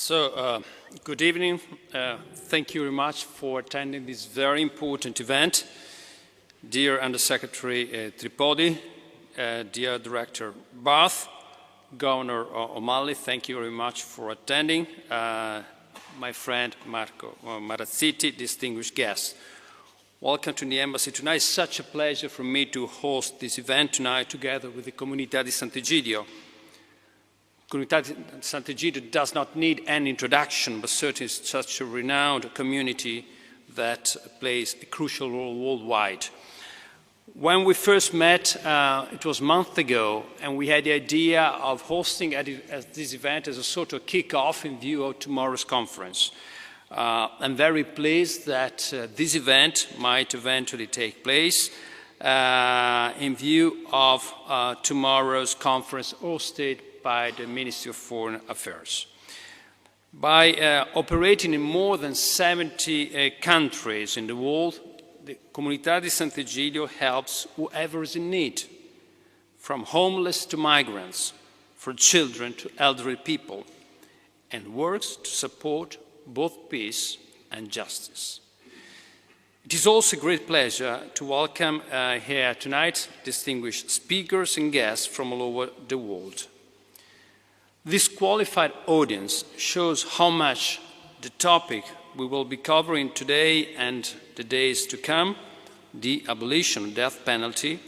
Good evening. Thank you very much for attending this very important event. Dear Undersecretary Tripodi, dear Director Barth, Governor O'Malley, thank you very much for attending. My friend Marco Marazziti, distinguished guests. Welcome to the Embassy tonight. It's such a pleasure for me to host this event tonight together with the Comunità di Sant'Egidio. Comunità di Sant'Egidio does not need any introduction, but certainly is such a renowned community that plays a crucial role worldwide. When we first met, it was a month ago, and we had the idea of hosting this event as a sort of kick-off in view of tomorrow's conference. I'm very pleased that this event might eventually take place in view of tomorrow's conference hosted by the Ministry of Foreign Affairs. By operating in more than 70 countries in the world, the Comunità di Sant'Egidio helps whoever is in need, from homeless to migrants, from children to elderly people, and works to support both peace and justice. It is also a great pleasure to welcome here tonight distinguished speakers and guests from all over the world. This qualified audience shows how much the topic we will be covering today and the days to come, the abolition of the death penalty,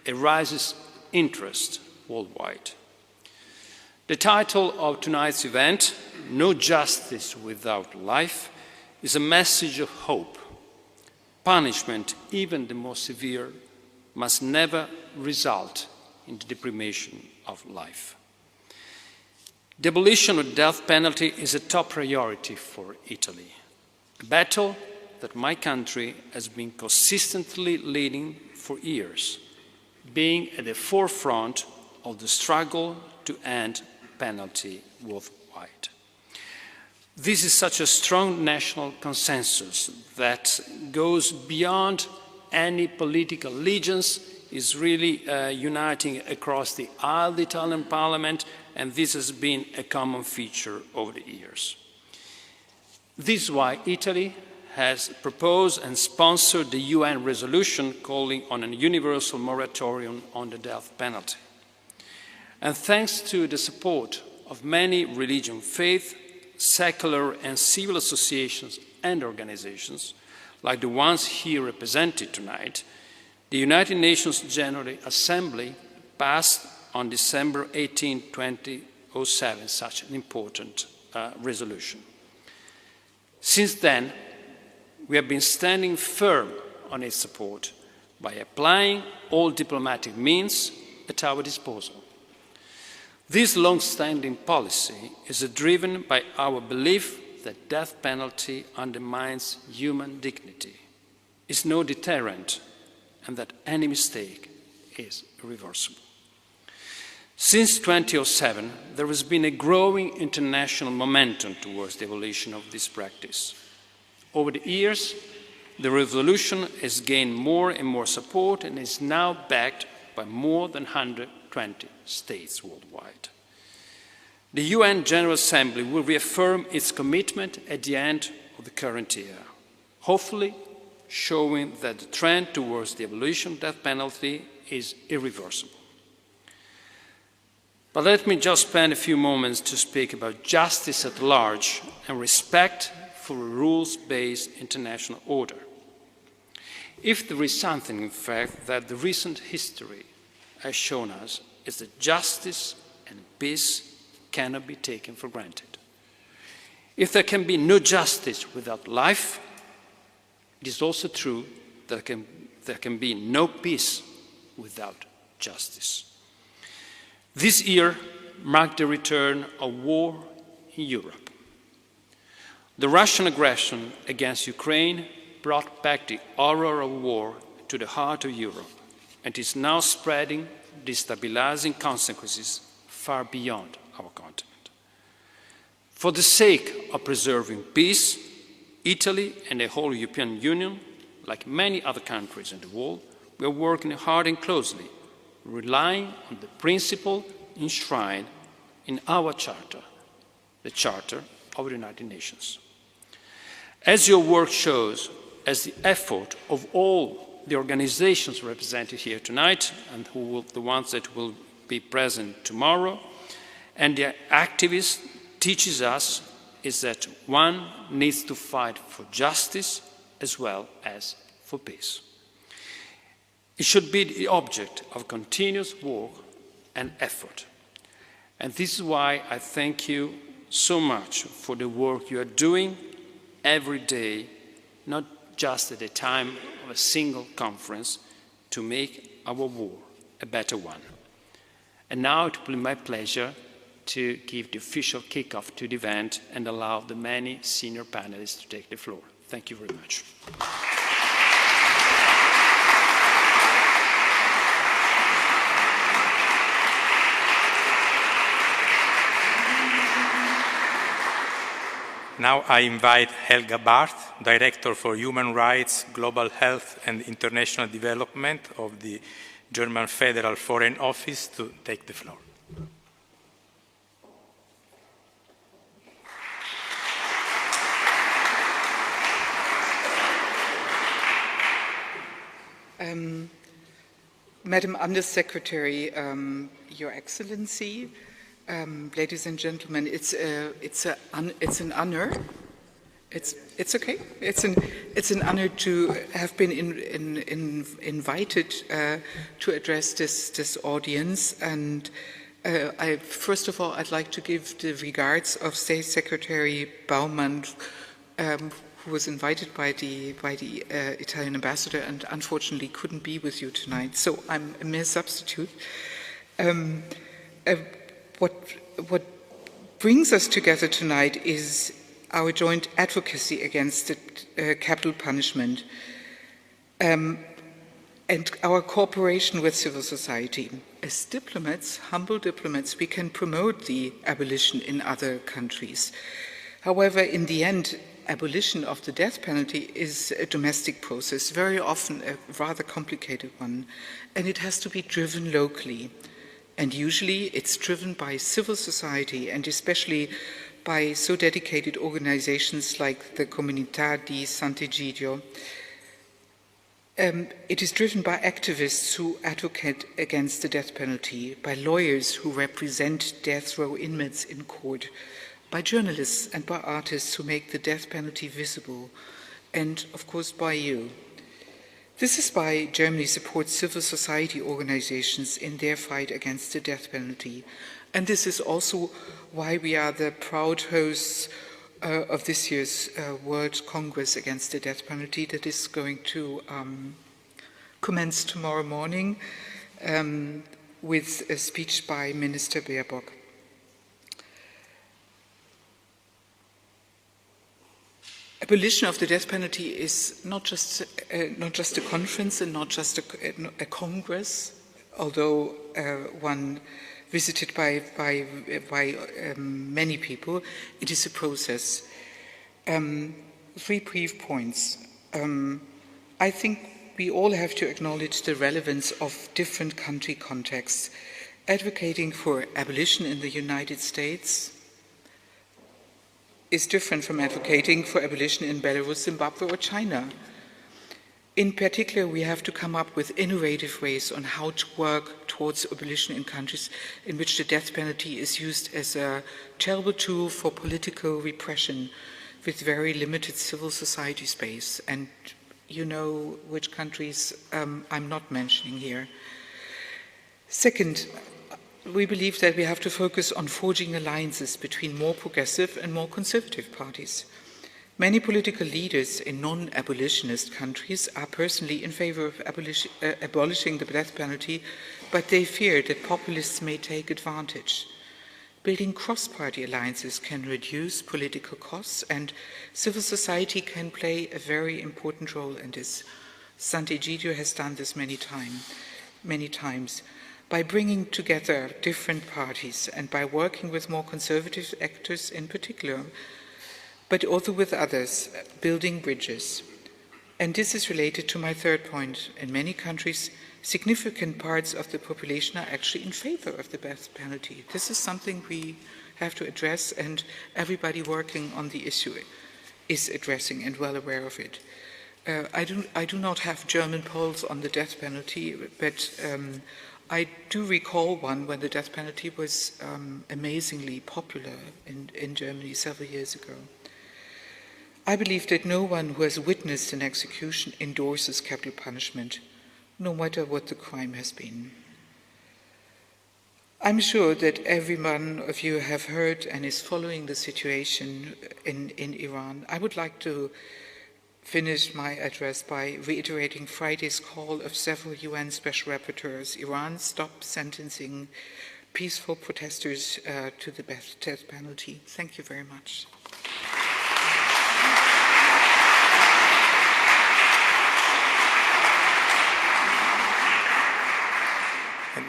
arises interest worldwide. The title of tonight's event, No Justice Without Life, is a message of hope. Punishment, even the most severe, must never result in the deprivation of life. The abolition of the death penalty is a top priority for Italy, a battle that my country has been consistently leading for years, being at the forefront of the struggle to end penalty worldwide. This is such a strong national consensus that goes beyond any political allegiance, is really uniting across the aisle, the Italian Parliament, and this has been a common feature over the years. This is why Italy has proposed and sponsored the UN resolution calling on a universal moratorium on the death penalty. And thanks to the support of many religious faith, secular and civil associations and organizations, like the ones here represented tonight, the United Nations General Assembly passed on December 18, 2007, such an important resolution. Since then, we have been standing firm on its support by applying all diplomatic means at our disposal. This long-standing policy is driven by our belief that death penalty undermines human dignity, is no deterrent, and that any mistake is irreversible. Since 2007, there has been a growing international momentum towards the abolition of this practice. Over the years, the resolution has gained more and more support and is now backed by more than 120 states worldwide. The UN General Assembly will reaffirm its commitment at the end of the current year, hopefully showing that the trend towards the abolition of the death penalty is irreversible. But let me just spend a few moments to speak about justice at large and respect for a rules-based international order. If there is something, in fact, that the recent history has shown us, is that justice and peace cannot be taken for granted. If there can be no justice without life, it is also true that there can be no peace without justice. This year marked the return of war in Europe. The Russian aggression against Ukraine brought back the horror of war to the heart of Europe and is now spreading destabilizing consequences far beyond our continent. For the sake of preserving peace, Italy and the whole European Union, like many other countries in the world, we are working hard and closely, relying on the principle enshrined in our Charter, the Charter of the United Nations. As your work shows, as the effort of all the organizations represented here tonight, and the ones that will be present tomorrow, and the activists teaches us is that one needs to fight for justice as well as for peace. It should be the object of continuous work and effort. And this is why I thank you so much for the work you are doing every day, not just at the time of a single conference, to make our war a better one. And now it will be my pleasure to give the official kickoff to the event and allow the many senior panelists to take the floor. Thank you very much. Now I invite Helga Barth, Director for Human Rights, Global Health and International Development of the German Federal Foreign Office, to take the floor. Madam Undersecretary, Your Excellency, ladies and gentlemen, it's an honor. It's okay. It's an honor to have been invited to address this audience. And first of all, I'd like to give the regards of State Secretary Baumann, who was invited by the Italian ambassador and unfortunately couldn't be with you tonight. So I'm a mere substitute. What brings us together tonight is our joint advocacy against capital punishment and our cooperation with civil society. As diplomats, humble diplomats, we can promote the abolition in other countries. However, in the end, abolition of the death penalty is a domestic process, very often a rather complicated one, and it has to be driven locally. And usually it's driven by civil society, and especially by so dedicated organizations like the Comunità di Sant'Egidio. It is driven by activists who advocate against the death penalty, by lawyers who represent death row inmates in court, by journalists and by artists who make the death penalty visible, and of course by you. This is why Germany supports civil society organizations in their fight against the death penalty. And this is also why we are the proud hosts of this year's World Congress Against the Death Penalty that is going to commence tomorrow morning with a speech by Minister Baerbock. Abolition of the death penalty is not just a conference and not just a congress, although one visited by many people. It is a process. 3 brief points. I think we all have to acknowledge the relevance of different country contexts. Advocating for abolition in the United States is different from advocating for abolition in Belarus, Zimbabwe, or China. In particular, we have to come up with innovative ways on how to work towards abolition in countries in which the death penalty is used as a terrible tool for political repression with very limited civil society space. And you know which countries I'm not mentioning here. Second, we believe that we have to focus on forging alliances between more progressive and more conservative parties. Many political leaders in non-abolitionist countries are personally in favor of abolishing the death penalty, but they fear that populists may take advantage. Building cross-party alliances can reduce political costs, and civil society can play a very important role in this. Sant'Egidio has done this many times. By bringing together different parties and by working with more conservative actors in particular, but also with others, building bridges. And this is related to my third point. In many countries, significant parts of the population are actually in favor of the death penalty. This is something we have to address, and everybody working on the issue is addressing and well aware of it. I do not have German polls on the death penalty, but I do recall one when the death penalty was amazingly popular in Germany several years ago. I believe that no one who has witnessed an execution endorses capital punishment, no matter what the crime has been. I'm sure that every one of you have heard and is following the situation in Iran. I would like to finish my address by reiterating Friday's call of several UN Special Rapporteurs. Iran, stop sentencing peaceful protesters to the death penalty. Thank you very much.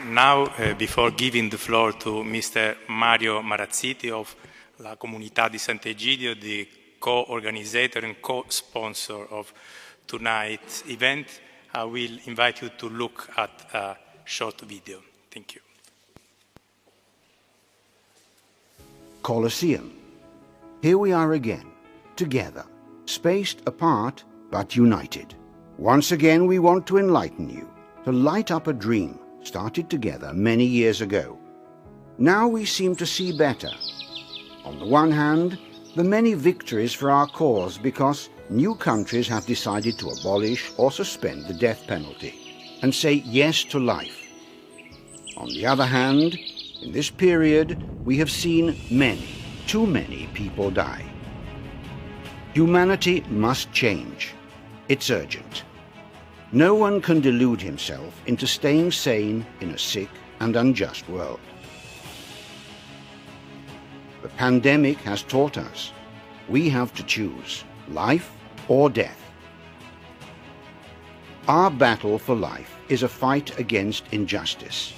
Now, before giving the floor to Mr. Mario Marazziti of La Comunità di Sant'Egidio, the co-organizer and co-sponsor of tonight's event, I will invite you to look at a short video. Thank you. Colosseum. Here we are again, together, spaced apart but united. Once again we want to enlighten you, to light up a dream started together many years ago. Now we seem to see better. On the one hand, the many victories for our cause because new countries have decided to abolish or suspend the death penalty and say yes to life. On the other hand, in this period, we have seen many, too many people die. Humanity must change. It's urgent. No one can delude himself into staying sane in a sick and unjust world. The pandemic has taught us we have to choose life or death. Our battle for life is a fight against injustice,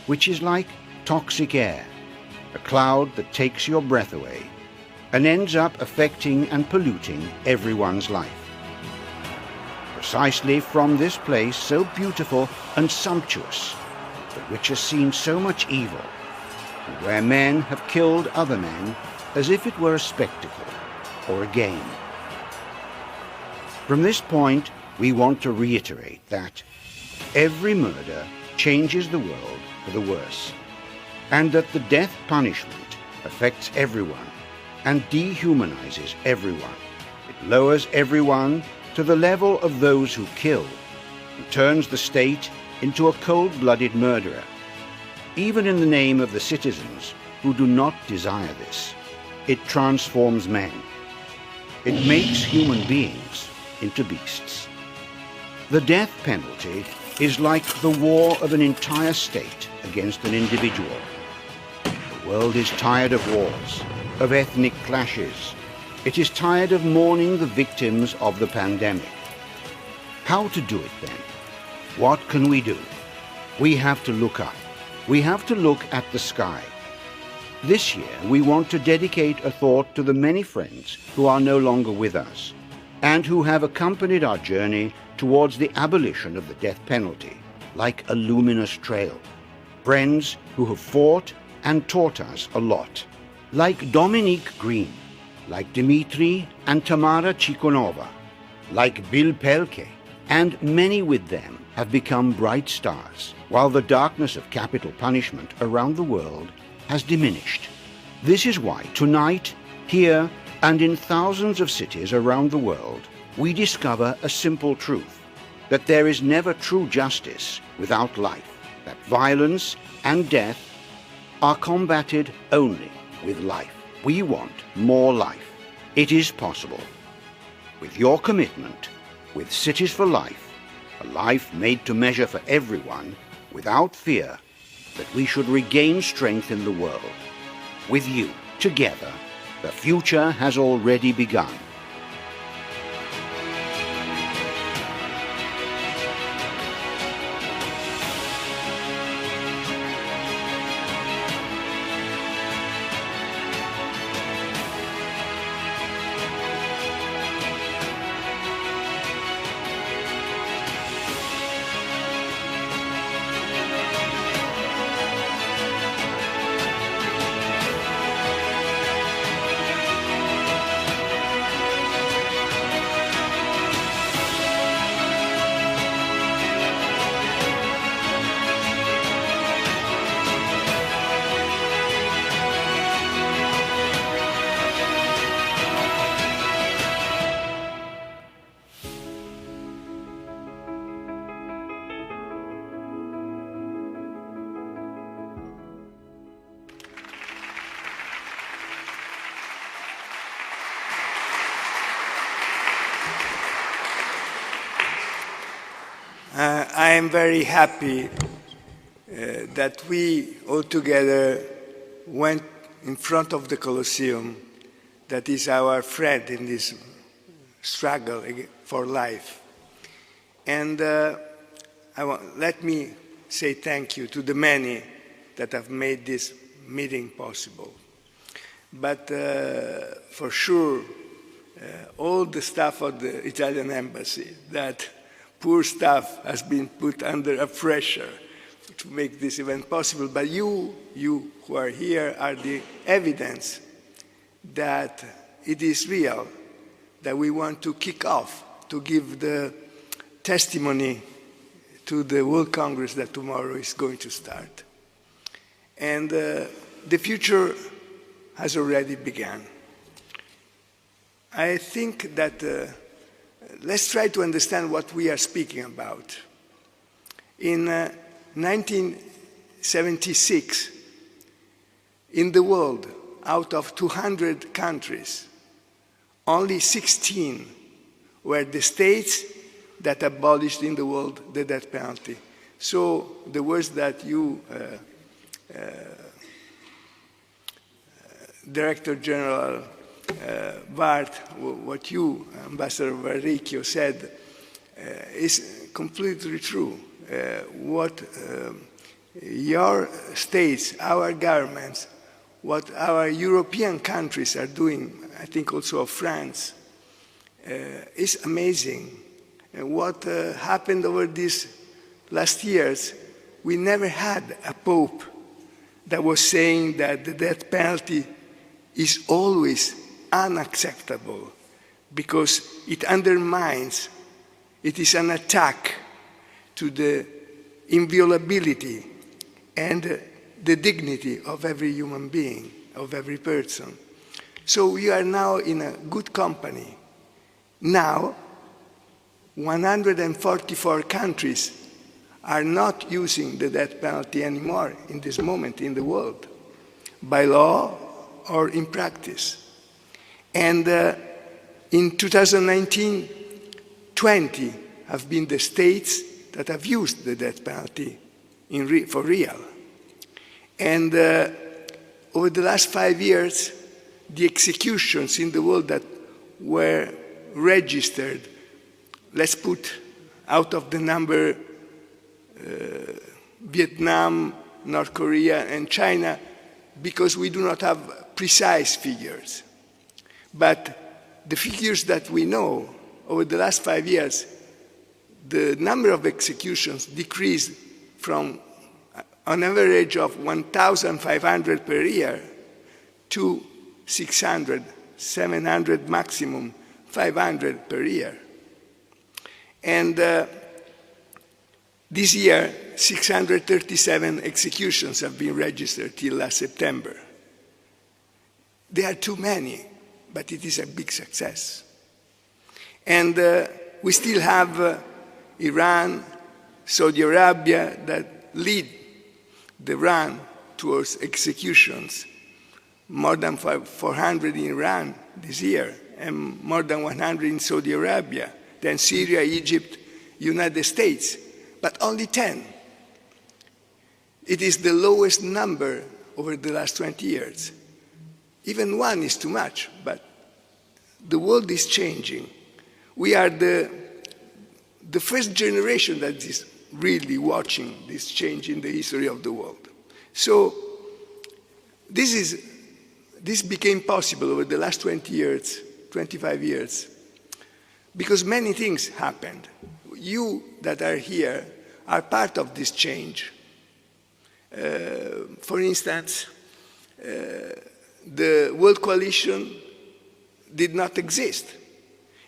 which is like toxic air, a cloud that takes your breath away and ends up affecting and polluting everyone's life. Precisely from this place so beautiful and sumptuous, but which has seen so much evil, and where men have killed other men as if it were a spectacle or a game. From this point, we want to reiterate that every murder changes the world for the worse, and that the death punishment affects everyone and dehumanizes everyone. It lowers everyone to the level of those who kill and turns the state into a cold-blooded murderer, even in the name of the citizens who do not desire this. It transforms men. It makes human beings into beasts. The death penalty is like the war of an entire state against an individual. The world is tired of wars, of ethnic clashes. It is tired of mourning the victims of the pandemic. How to do it then? What can we do? We have to look up. We have to look at the sky. This year we want to dedicate a thought to the many friends who are no longer with us and who have accompanied our journey towards the abolition of the death penalty, like a luminous trail. Friends who have fought and taught us a lot, like Dominique Green, like Dmitry and Tamara Chikonova, like Bill Pelke, and many with them have become bright stars, while the darkness of capital punishment around the world has diminished. This is why tonight, here, and in thousands of cities around the world, we discover a simple truth, that there is never true justice without life, that violence and death are combated only with life. We want more life. It is possible. With your commitment, with Cities for Life, a life made to measure for everyone, without fear, that we should regain strength in the world. With you, together, the future has already begun. am very happy that we all together went in front of the Colosseum, that is our friend in this struggle for life. And let me say thank you to the many that have made this meeting possible. But for sure, all the staff of the Italian embassy, that poor staff has been put under a pressure to make this event possible. But you who are here are the evidence that it is real, that we want to kick off, to give the testimony to the World Congress that tomorrow is going to start. And the future has already begun. I think that let's try to understand what we are speaking about. In 1976, in the world, out of 200 countries, only 16 were the states that abolished in the world the death penalty. So the words that you, Director General Bart, what you, Ambassador Varricchio, said is completely true. What your states, our governments, what our European countries are doing, I think also of France, is amazing. And what happened over these last years, we never had a pope that was saying that the death penalty is always unacceptable because it undermines, it is an attack to the inviolability and the dignity of every human being, of every person. So we are now in a good company. Now, 144 countries are not using the death penalty anymore in this moment in the world, by law or in practice. And in 2019, 20 have been the states that have used the death penalty for real. And over the last 5 years, the executions in the world that were registered, let's put out of the number Vietnam, North Korea, and China, because we do not have precise figures. But the figures that we know over the last 5 years, the number of executions decreased from an average of 1,500 per year to 600, 700 maximum, 500 per year. And this year, 637 executions have been registered till last September. They are too many, but it is a big success. And we still have Iran, Saudi Arabia that lead the run towards executions. More than 400 in Iran this year, and more than 100 in Saudi Arabia, then Syria, Egypt, United States, but only 10. It is the lowest number over the last 20 years. Even one is too much, but the world is changing. We are the first generation that is really watching this change in the history of the world. So this became possible over the last 20 years, 25 years, because many things happened. You that are here are part of this change. For instance, the World Coalition did not exist.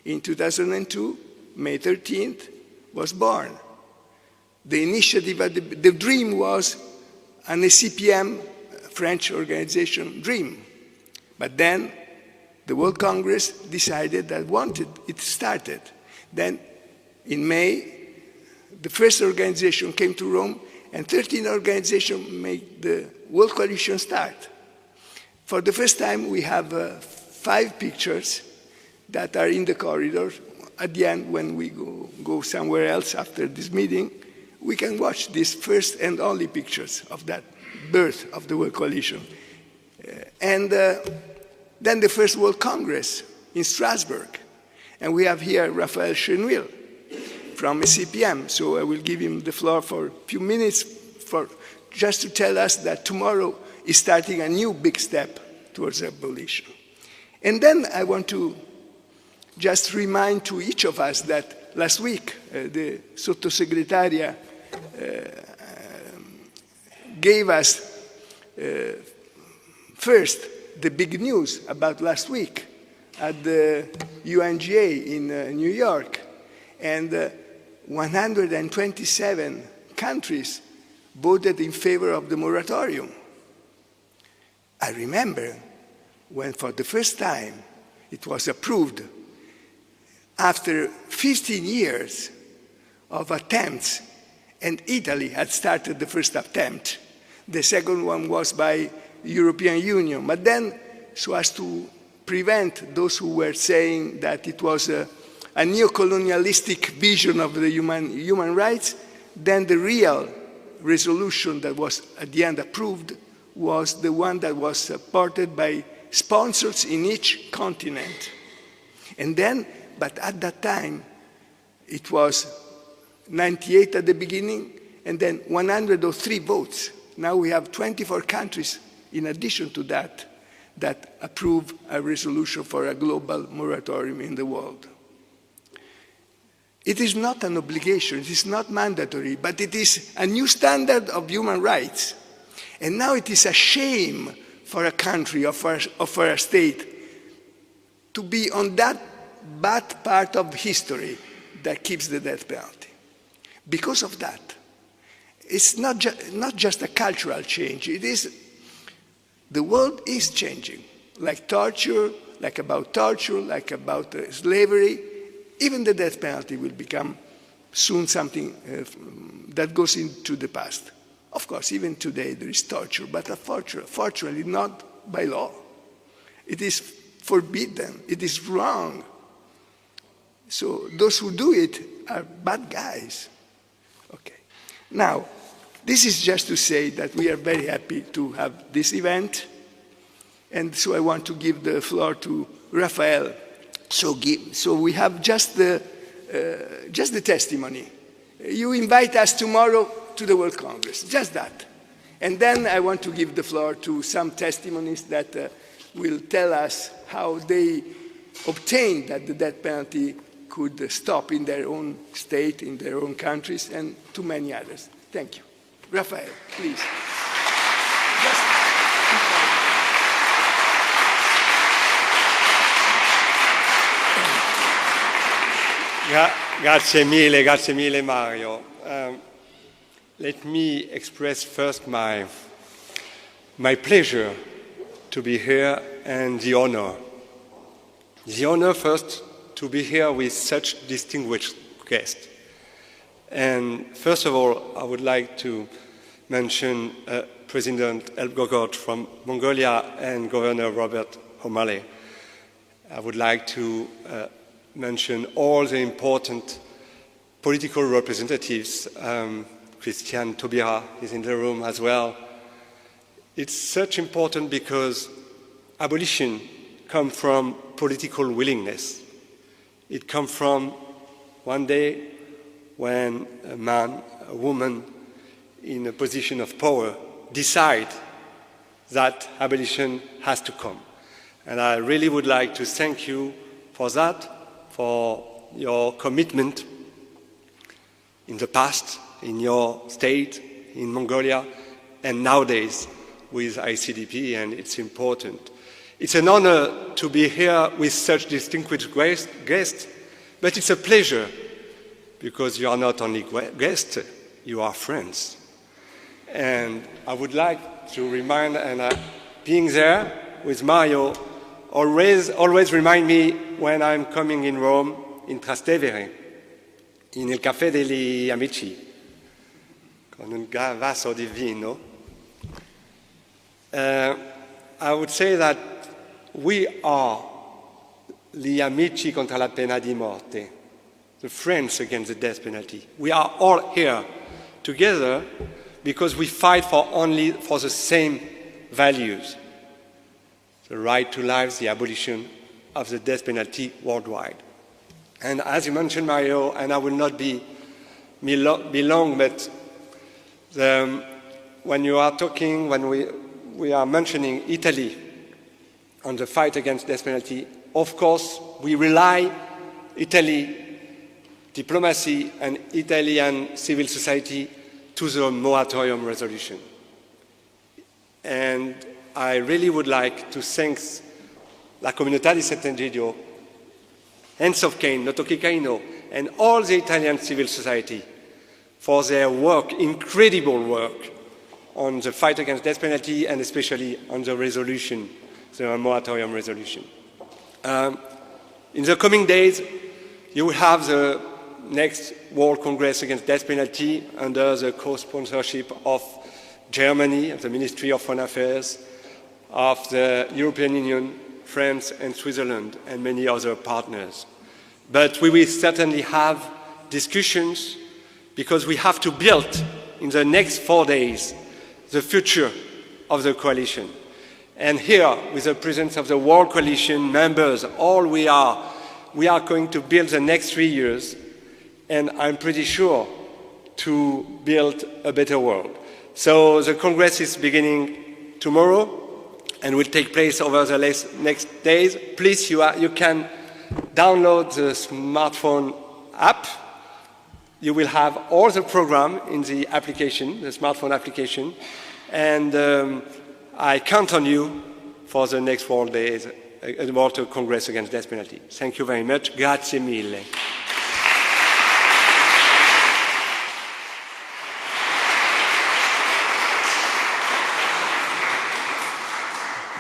In 2002, May 13th was born. The initiative, the dream was an ACPM, French organization, dream. But then the World Congress decided that it started. Then in May, the first organization came to Rome, and 13 organizations made the World Coalition start. For the first time, we have 5 pictures that are in the corridor. At the end, when we go somewhere else after this meeting, we can watch these first and only pictures of that birth of the World Coalition. And then the first World Congress in Strasbourg. And we have here Raphael Chenouille from CPM. So I will give him the floor for a few minutes just to tell us that tomorrow is starting a new big step towards abolition. And then I want to just remind to each of us that last week the Sottosegretaria gave us first the big news about last week at the UNGA in New York, and 127 countries voted in favor of the moratorium. I remember when for the first time it was approved after 15 years of attempts, and Italy had started the first attempt. The second one was by European Union, but then so as to prevent those who were saying that it was a neo-colonialistic vision of the human rights, then the real resolution that was at the end approved was the one that was supported by sponsors in each continent. And then, but at that time, it was 98 at the beginning, and then 103 votes. Now we have 24 countries in addition to that, that approve a resolution for a global moratorium in the world. It is not an obligation, it is not mandatory, but it is a new standard of human rights. And now it is a shame for a country or for a state to be on that bad part of history that keeps the death penalty. Because of that, it's not just a cultural change, it is, the world is changing, like torture, like about slavery. Even the death penalty will become soon something that goes into the past. Of course, even today there is torture, but fortunately not by law. It is forbidden, it is wrong. So those who do it are bad guys. Okay. Now, this is just to say that we are very happy to have this event, and so I want to give the floor to Raphael. So we have just the testimony. You invite us tomorrow to the World Congress, just that. And then I want to give the floor to some testimonies that will tell us how they obtained that the death penalty could stop in their own state, in their own countries, and to many others. Thank you. Raphael, please. Grazie mille Mario. Let me express first my pleasure to be here and the honor. The honor first to be here with such distinguished guests. And first of all, I would like to mention President Elgogot from Mongolia and Governor Robert O'Malley. I would like to mention all the important political representatives. Christian Taubira is in the room as well. It's such important because abolition comes from political willingness. It comes from one day when a man, a woman in a position of power decide that abolition has to come. And I really would like to thank you for that, for your commitment in the past, in your state, in Mongolia, and nowadays with ICDP, and it's important. It's an honor to be here with such distinguished guests, but it's a pleasure because you are not only guests, you are friends. And I would like to remind, and being there with Mario always remind me when I'm coming in Rome, in Trastevere, in il Caffè degli Amici, con un vaso di vino. I would say that we are gli amici contra la pena di morte, the friends against the death penalty. We are all here together because we fight for the same values: the right to life, the abolition of the death penalty worldwide. And as you mentioned, Mario, and I will not be long, but when you are talking, when we are mentioning Italy on the fight against death penalty, of course, we rely Italy, diplomacy, and Italian civil society to the moratorium resolution. And I really would like to thank La Comunità di Sant'Egidio, Hands of Cain, Noto Che Caino, and all the Italian civil society for their work, incredible work, on the fight against death penalty and especially on the resolution, the moratorium resolution. In the coming days, you will have the next World Congress Against Death Penalty under the co-sponsorship of Germany, of the Ministry of Foreign Affairs, of the European Union, France and Switzerland, and many other partners. But we will certainly have discussions because we have to build in the next 4 days the future of the coalition. And here, with the presence of the World Coalition members, we are going to build the next 3 years, and I'm pretty sure to build a better world. So the Congress is beginning tomorrow and will take place over the next days. Please, you can download the smartphone app. You will have all the program in the application, the smartphone application, and I count on you for the next World Congress Against Death Penalty. Thank you very much. Grazie mille.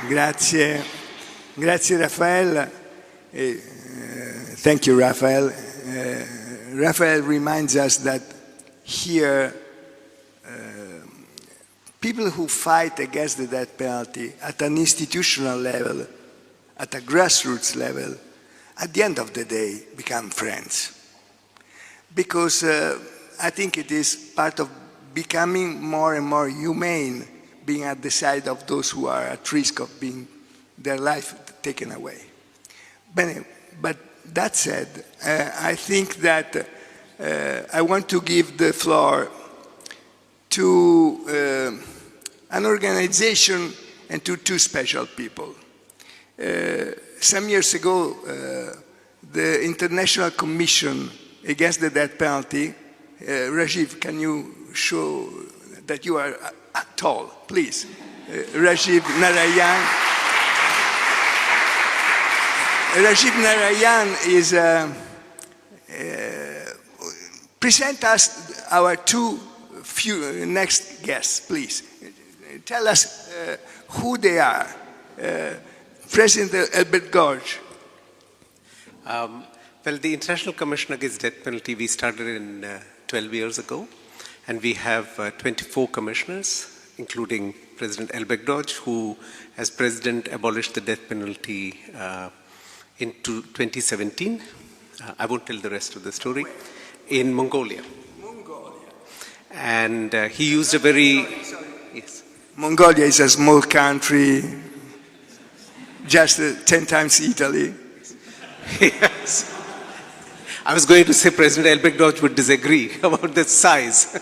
Grazie, grazie Raphael. Thank you, Raphael. Raphael reminds us that here, people who fight against the death penalty at an institutional level, at a grassroots level, at the end of the day become friends. Because I think it is part of becoming more and more humane, being at the side of those who are at risk of being their life taken away. But that said, I think that I want to give the floor to an organization and to two special people. Some years ago, the International Commission Against the Death Penalty, Rajiv, can you show that you are tall, please? Rajiv Narayan. Rajiv Narayan is, present us our next guests, please. Tell us who they are. President Elbert Gorge. Well, the International Commission Against Death Penalty, we started in 12 years ago, and we have 24 commissioners, including President Elbert Gorge, who, as president, abolished the death penalty in 2017. I won't tell the rest of the story. In Mongolia. And he used a very... Yes. Mongolia is a small country, just 10 times Italy. Yes. I was going to say President Elbert Gorge would disagree about the size.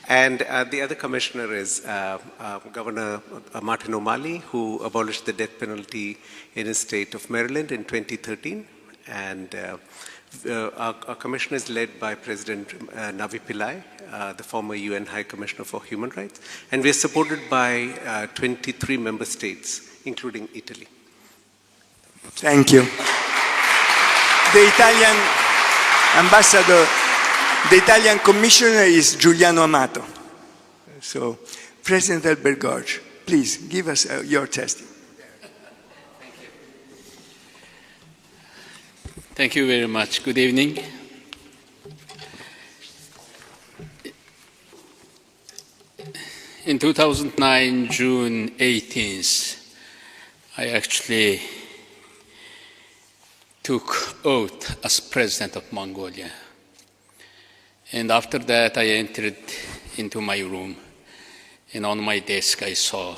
And the other commissioner is Governor Martin O'Malley, who abolished the death penalty in his state of Maryland in 2013. And our commission is led by President Navi Pillai, the former UN High Commissioner for Human Rights. And we are supported by 23 member states, including Italy. Thank you. The Italian ambassador, the Italian commissioner is Giuliano Amato. So, President Elbert Gorge, please give us your testimony. Thank you very much. Good evening. In 2009, June 18th, I actually took oath as president of Mongolia. And after that, I entered into my room, and on my desk I saw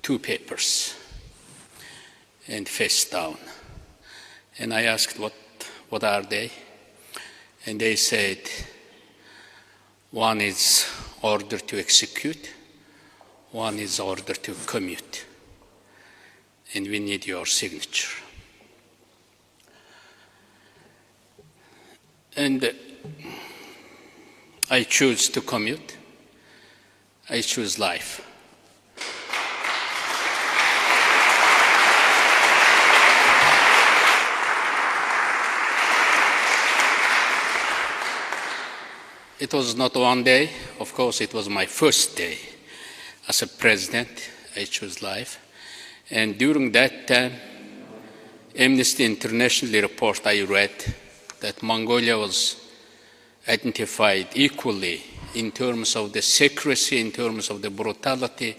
2 papers, and face down. And I asked, what are they? And they said, one is order to execute, one is order to commute, and we need your signature. And I choose to commute. I choose life. It was not one day. Of course, it was my first day as a president. I chose life. And during that time, Amnesty International report I read that Mongolia was identified equally in terms of the secrecy, in terms of the brutality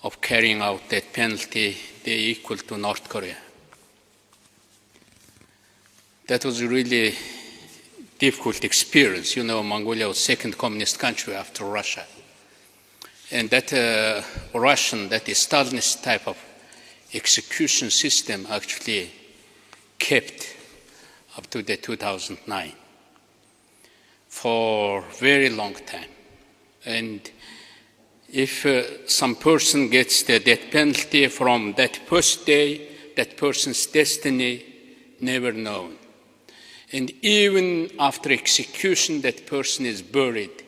of carrying out that penalty, they equal to North Korea. That was really difficult experience. You know, Mongolia was the second communist country after Russia. And that Russian, that is Stalinist type of execution system actually kept up to the 2009 for a very long time. And if some person gets the death penalty from that first day, that person's destiny never known. And even after execution, that person is buried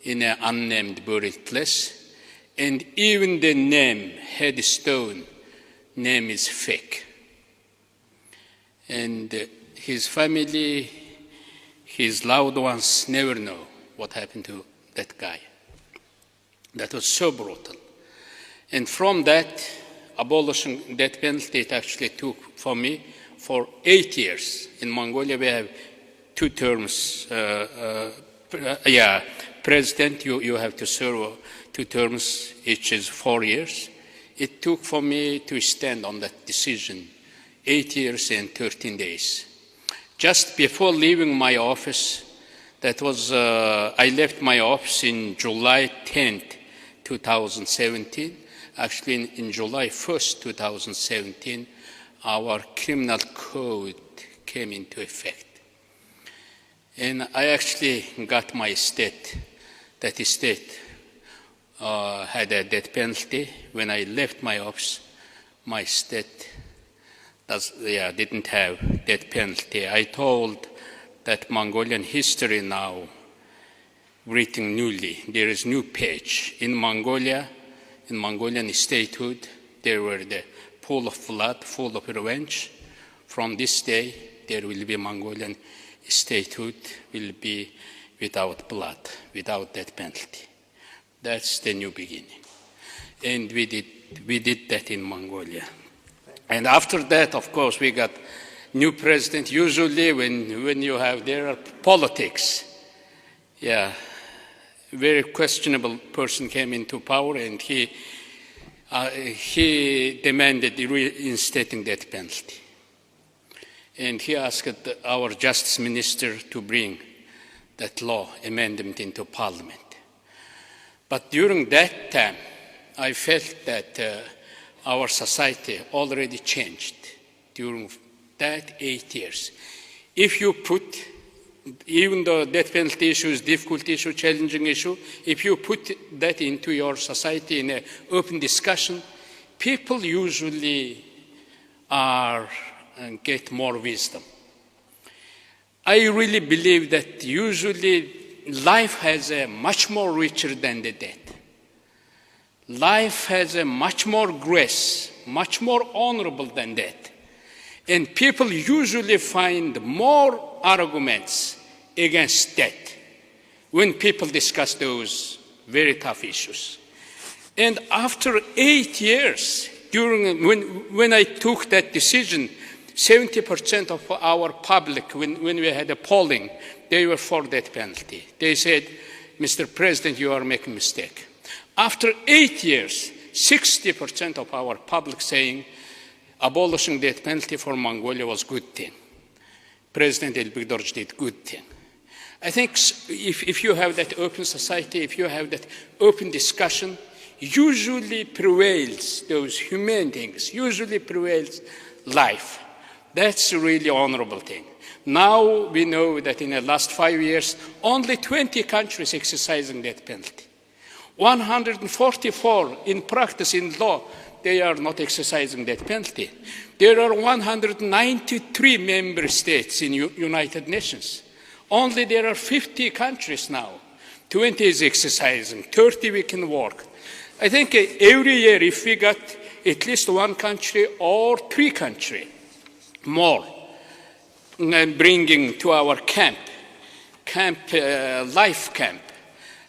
in an unnamed burial place. And even the name, headstone, name is fake. And his family, his loved ones never know what happened to that guy. That was so brutal. And from that, abolishing death penalty, it actually took for me for 8 years. In Mongolia, we have 2 terms. President, you have to serve 2 terms, each is 4 years. It took for me to stand on that decision 8 years and 13 days. Just before leaving my office, that was, I left my office in July 10th, 2017. Actually, in July 1st, 2017, our criminal code came into effect. And I actually got my state, that state had a death penalty. When I left my office, my state didn't have death penalty. I told that Mongolian history now written newly. There is new page. In Mongolia, in Mongolian statehood, there were the pool of blood, full of revenge. From this day, there will be Mongolian statehood, will be without blood, without death penalty. That's the new beginning. And we did that in Mongolia. And after that, of course, we got new president. Usually when you have there politics, very questionable person came into power, and he demanded reinstating death penalty. And he asked our justice minister to bring that law amendment into parliament. But during that time, I felt that our society already changed during that 8 years. If you put, even though death penalty issue is a difficult issue, challenging issue, if you put that into your society in an open discussion, people usually get more wisdom. I really believe that usually life has a much more richer than the death. Life has a much more grace, much more honorable than death. And people usually find more arguments against death when people discuss those very tough issues. And after 8 years, when I took that decision, 70% of our public, when we had a polling, they were for death penalty. They said, Mr. President, you are making a mistake. After 8 years, 60% of our public saying abolishing death penalty for Mongolia was a good thing. President Elbek Dorj did good thing. I think if you have that open society, if you have that open discussion, usually prevails those humane things, usually prevails life. That's a really honorable thing. Now we know that in the last 5 years, only 20 countries exercising death penalty. 144 in practice, in law, they are not exercising death penalty. There are 193 member states in United Nations. Only there are 50 countries now. 20 is exercising, 30 we can work. I think every year if we got at least one country or 3 countries more bringing to our life camp,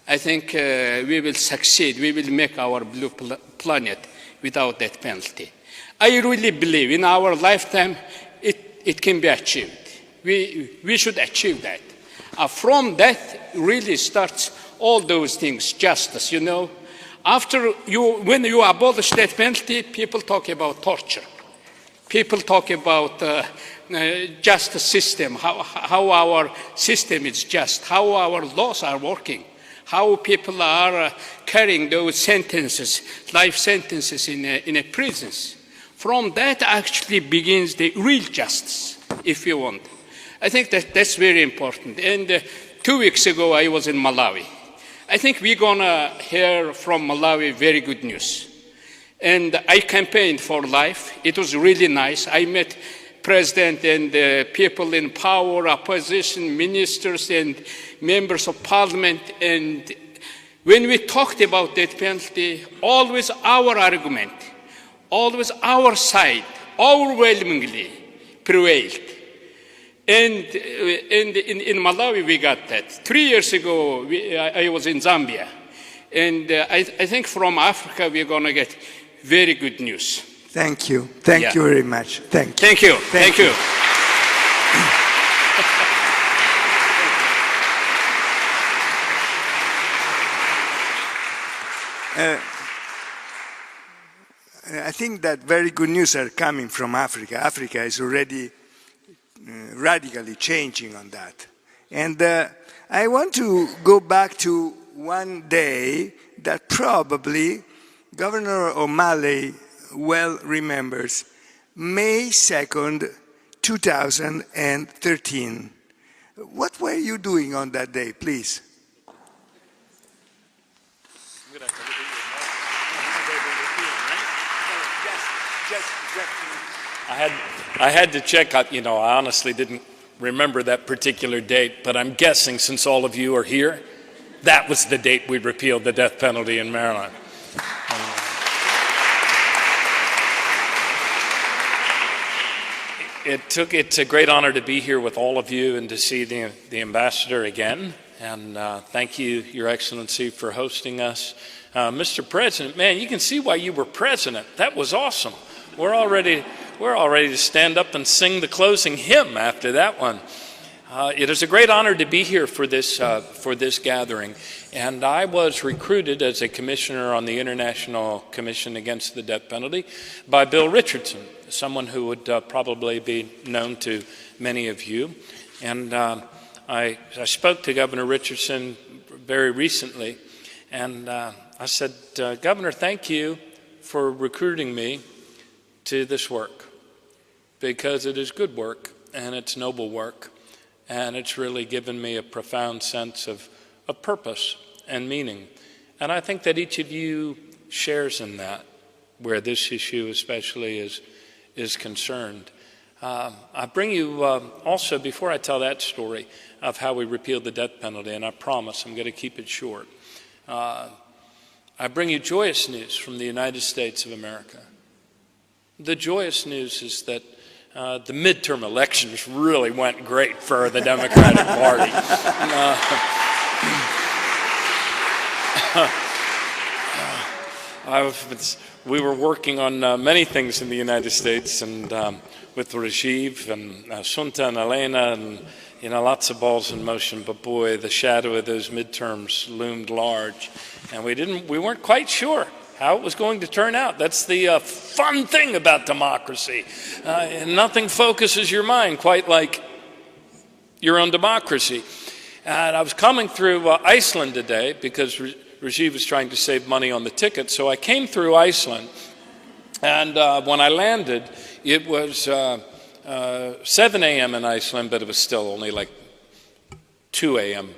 I think we will succeed. We will make our blue planet without that penalty. I really believe in our lifetime it can be achieved. We should achieve that. From that really starts all those things, justice, you know. When you abolish that penalty, people talk about torture. People talk about justice system, how our system is just, how our laws are working, how people are carrying those sentences, life sentences in a prisons. From that actually begins the real justice, if you want. I think that's very important. And 2 weeks ago, I was in Malawi. I think we're gonna hear from Malawi very good news. And I campaigned for life. It was really nice. I met president and people in power, opposition, ministers and members of parliament. And when we talked about death penalty, always our argument, always our side, overwhelmingly prevailed. And in Malawi, we got that. 3 years ago, I was in Zambia. And I think from Africa, we're going to get very good news. Thank you. Thank you very much. Thank you. Thank you. Thank you. I think that very good news are coming from Africa. Africa is already radically changing on that. And I want to go back to one day that probably Governor O'Malley well remembers, May 2nd, 2013. What were you doing on that day, please? I had to check. I honestly didn't remember that particular date, but I'm guessing since all of you are here, that was the date we repealed the death penalty in Maryland. It's a great honor to be here with all of you and to see the ambassador again. And thank you, Your Excellency, for hosting us. Mr. President, man, you can see why you were president. That was awesome. We're all ready to stand up and sing the closing hymn after that one. It is a great honor to be here for this gathering. And I was recruited as a commissioner on the International Commission Against the Death Penalty by Bill Richardson, someone who would probably be known to many of you. And I spoke to Governor Richardson very recently, and I said, Governor, thank you for recruiting me to this work, because it is good work and it's noble work, and it's really given me a profound sense of purpose and meaning. And I think that each of you shares in that, where this issue especially is concerned. I bring you also, before I tell that story of how we repealed the death penalty, and I promise I'm going to keep it short, I bring you joyous news from the United States of America. The joyous news is that the midterm elections really went great for the Democratic Party. We were working on many things in the United States, and with Rajiv and Sunta and Elena, and lots of balls in motion. But boy, the shadow of those midterms loomed large, and we weren't quite sure how it was going to turn out. That's the fun thing about democracy. And nothing focuses your mind quite like your own democracy. And I was coming through Iceland today because Rajiv was trying to save money on the ticket. So I came through Iceland. And when I landed, it was 7 a.m. in Iceland, but it was still only like 2 a.m.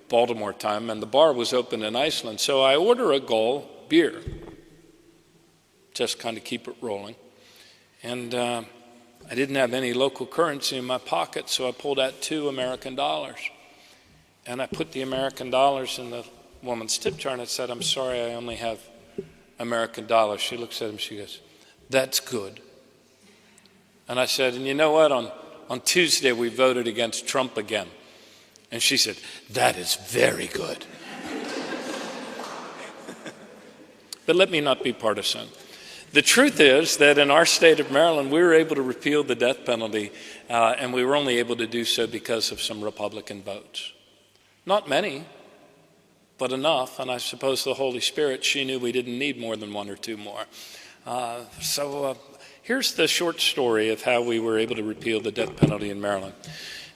Baltimore time, and the bar was open in Iceland. So I order a Gull beer, just kind of keep it rolling. And I didn't have any local currency in my pocket, so I pulled out $2 American. And I put the American dollars in the woman's tip jar, and I said, "I'm sorry, I only have American dollars." She looks at him, she goes, "That's good." And I said, "And you know what? On Tuesday, we voted against Trump again." And she said, "That is very good." But let me not be partisan. The truth is that in our state of Maryland, we were able to repeal the death penalty, and we were only able to do so because of some Republican votes. Not many, but enough. And I suppose the Holy Spirit, she knew we didn't need more than one or two more. So here's the short story of how we were able to repeal the death penalty in Maryland.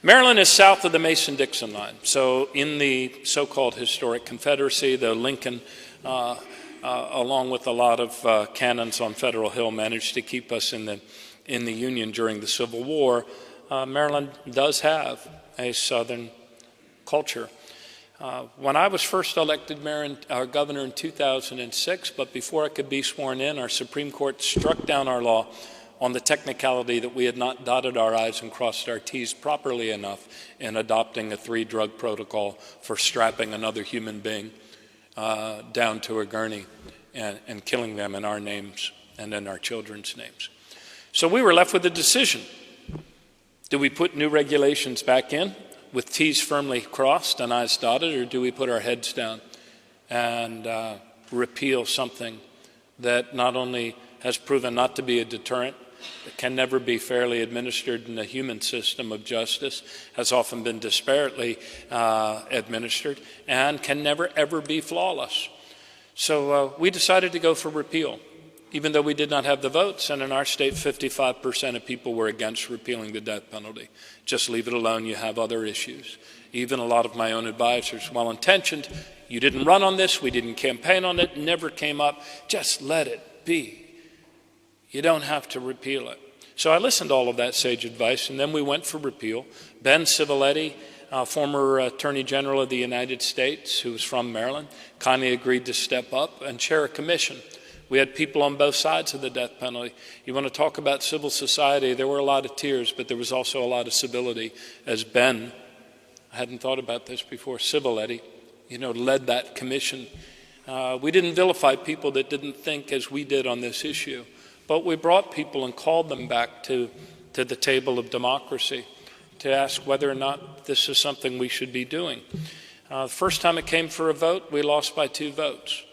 Maryland is south of the Mason-Dixon line. So in the so-called historic Confederacy, the Lincoln, along with a lot of cannons on Federal Hill, managed to keep us in the Union during the Civil War. Maryland does have a Southern culture. When I was first elected governor in 2006, but before I could be sworn in, our Supreme Court struck down our law on the technicality that we had not dotted our I's and crossed our T's properly enough in adopting a 3-drug protocol for strapping another human being down to a gurney and killing them in our names and in our children's names. So we were left with a decision. Do we put new regulations back in with T's firmly crossed and I's dotted, or do we put our heads down and repeal something that not only has proven not to be a deterrent, but can never be fairly administered in the human system of justice, has often been disparately administered, and can never ever be flawless? So we decided to go for repeal, even though we did not have the votes, and in our state 55% of people were against repealing the death penalty. Just leave it alone, you have other issues. Even a lot of my own advisors, well-intentioned, you didn't run on this, we didn't campaign on it, never came up, just let it be. You don't have to repeal it. So I listened to all of that sage advice, and then we went for repeal. Ben Civiletti, former Attorney General of the United States, who was from Maryland, kindly agreed to step up and chair a commission. We had people on both sides of the death penalty. You want to talk about civil society, there were a lot of tears, but there was also a lot of civility, as Ben, I hadn't thought about this before, Civiletti, led that commission. We didn't vilify people that didn't think as we did on this issue, but we brought people and called them back to the table of democracy to ask whether or not this is something we should be doing. The first time it came for a vote, we lost by 2 votes.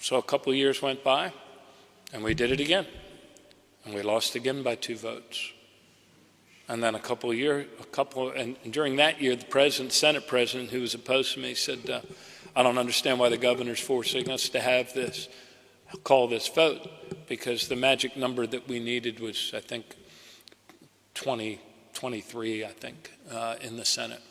So a couple of years went by, and we did it again, and we lost again by 2 votes. And then and during that year, the Senate president, who was opposed to me, said, "I don't understand why the governor's forcing us to have this, call this vote," because the magic number that we needed was, I think, 23, I think, in the Senate.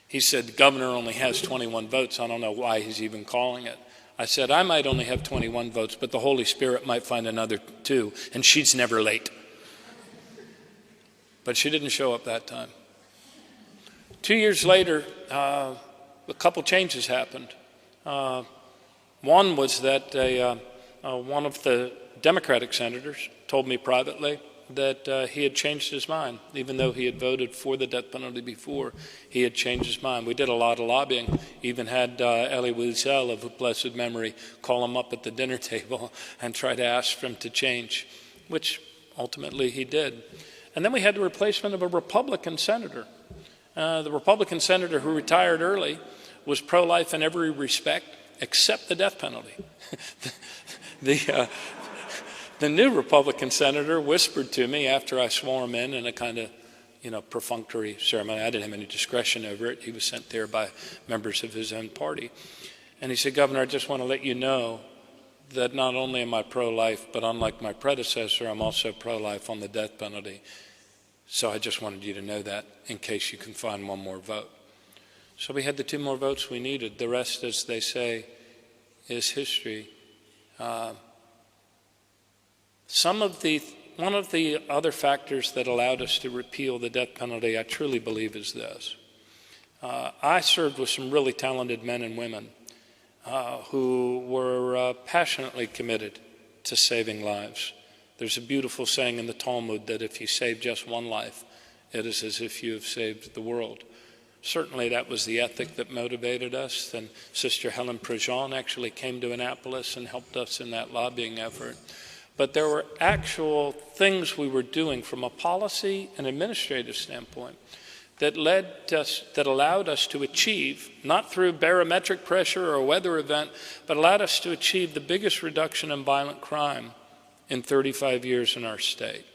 He said, "The governor only has 21 votes. I don't know why he's even calling it." I said, "I might only have 21 votes, but the Holy Spirit might find another 2, and she's never late." But she didn't show up that time. 2 years later, a couple changes happened. One was that one of the Democratic senators told me privately that he had changed his mind. Even though he had voted for the death penalty before, he had changed his mind. We did a lot of lobbying, even had Elie Wiesel of blessed memory call him up at the dinner table and try to ask for him to change, which ultimately he did. And then we had the replacement of a Republican senator. The Republican senator who retired early was pro-life in every respect except the death penalty. The new Republican senator whispered to me after I swore him in a kind of, perfunctory ceremony. I didn't have any discretion over it. He was sent there by members of his own party. And he said, "Governor, I just want to let you know that not only am I pro-life, but unlike my predecessor, I'm also pro-life on the death penalty. So I just wanted you to know that in case you can find one more vote. So we had the 2 more votes we needed. The rest, as they say, is history. One of the other factors that allowed us to repeal the death penalty, I truly believe, is this. I served with some really talented men and women who were passionately committed to saving lives. There's a beautiful saying in the Talmud that if you save just one life, it is as if you have saved the world. Certainly that was the ethic that motivated us. And Sister Helen Prejean actually came to Annapolis and helped us in that lobbying effort. But there were actual things we were doing from a policy and administrative standpoint that allowed us to achieve, not through barometric pressure or a weather event, but allowed us to achieve the biggest reduction in violent crime in 35 years in our state.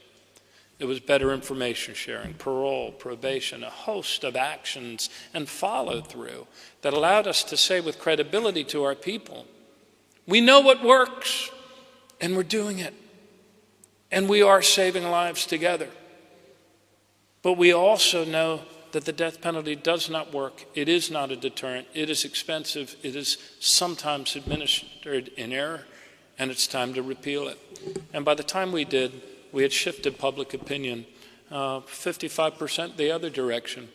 It was better information sharing, parole, probation, a host of actions and follow-through that allowed us to say with credibility to our people, we know what works and we're doing it. And we are saving lives together. But we also know that the death penalty does not work. It is not a deterrent. It is expensive. It is sometimes administered in error, and it's time to repeal it. And by the time we did, we had shifted public opinion 55% the other direction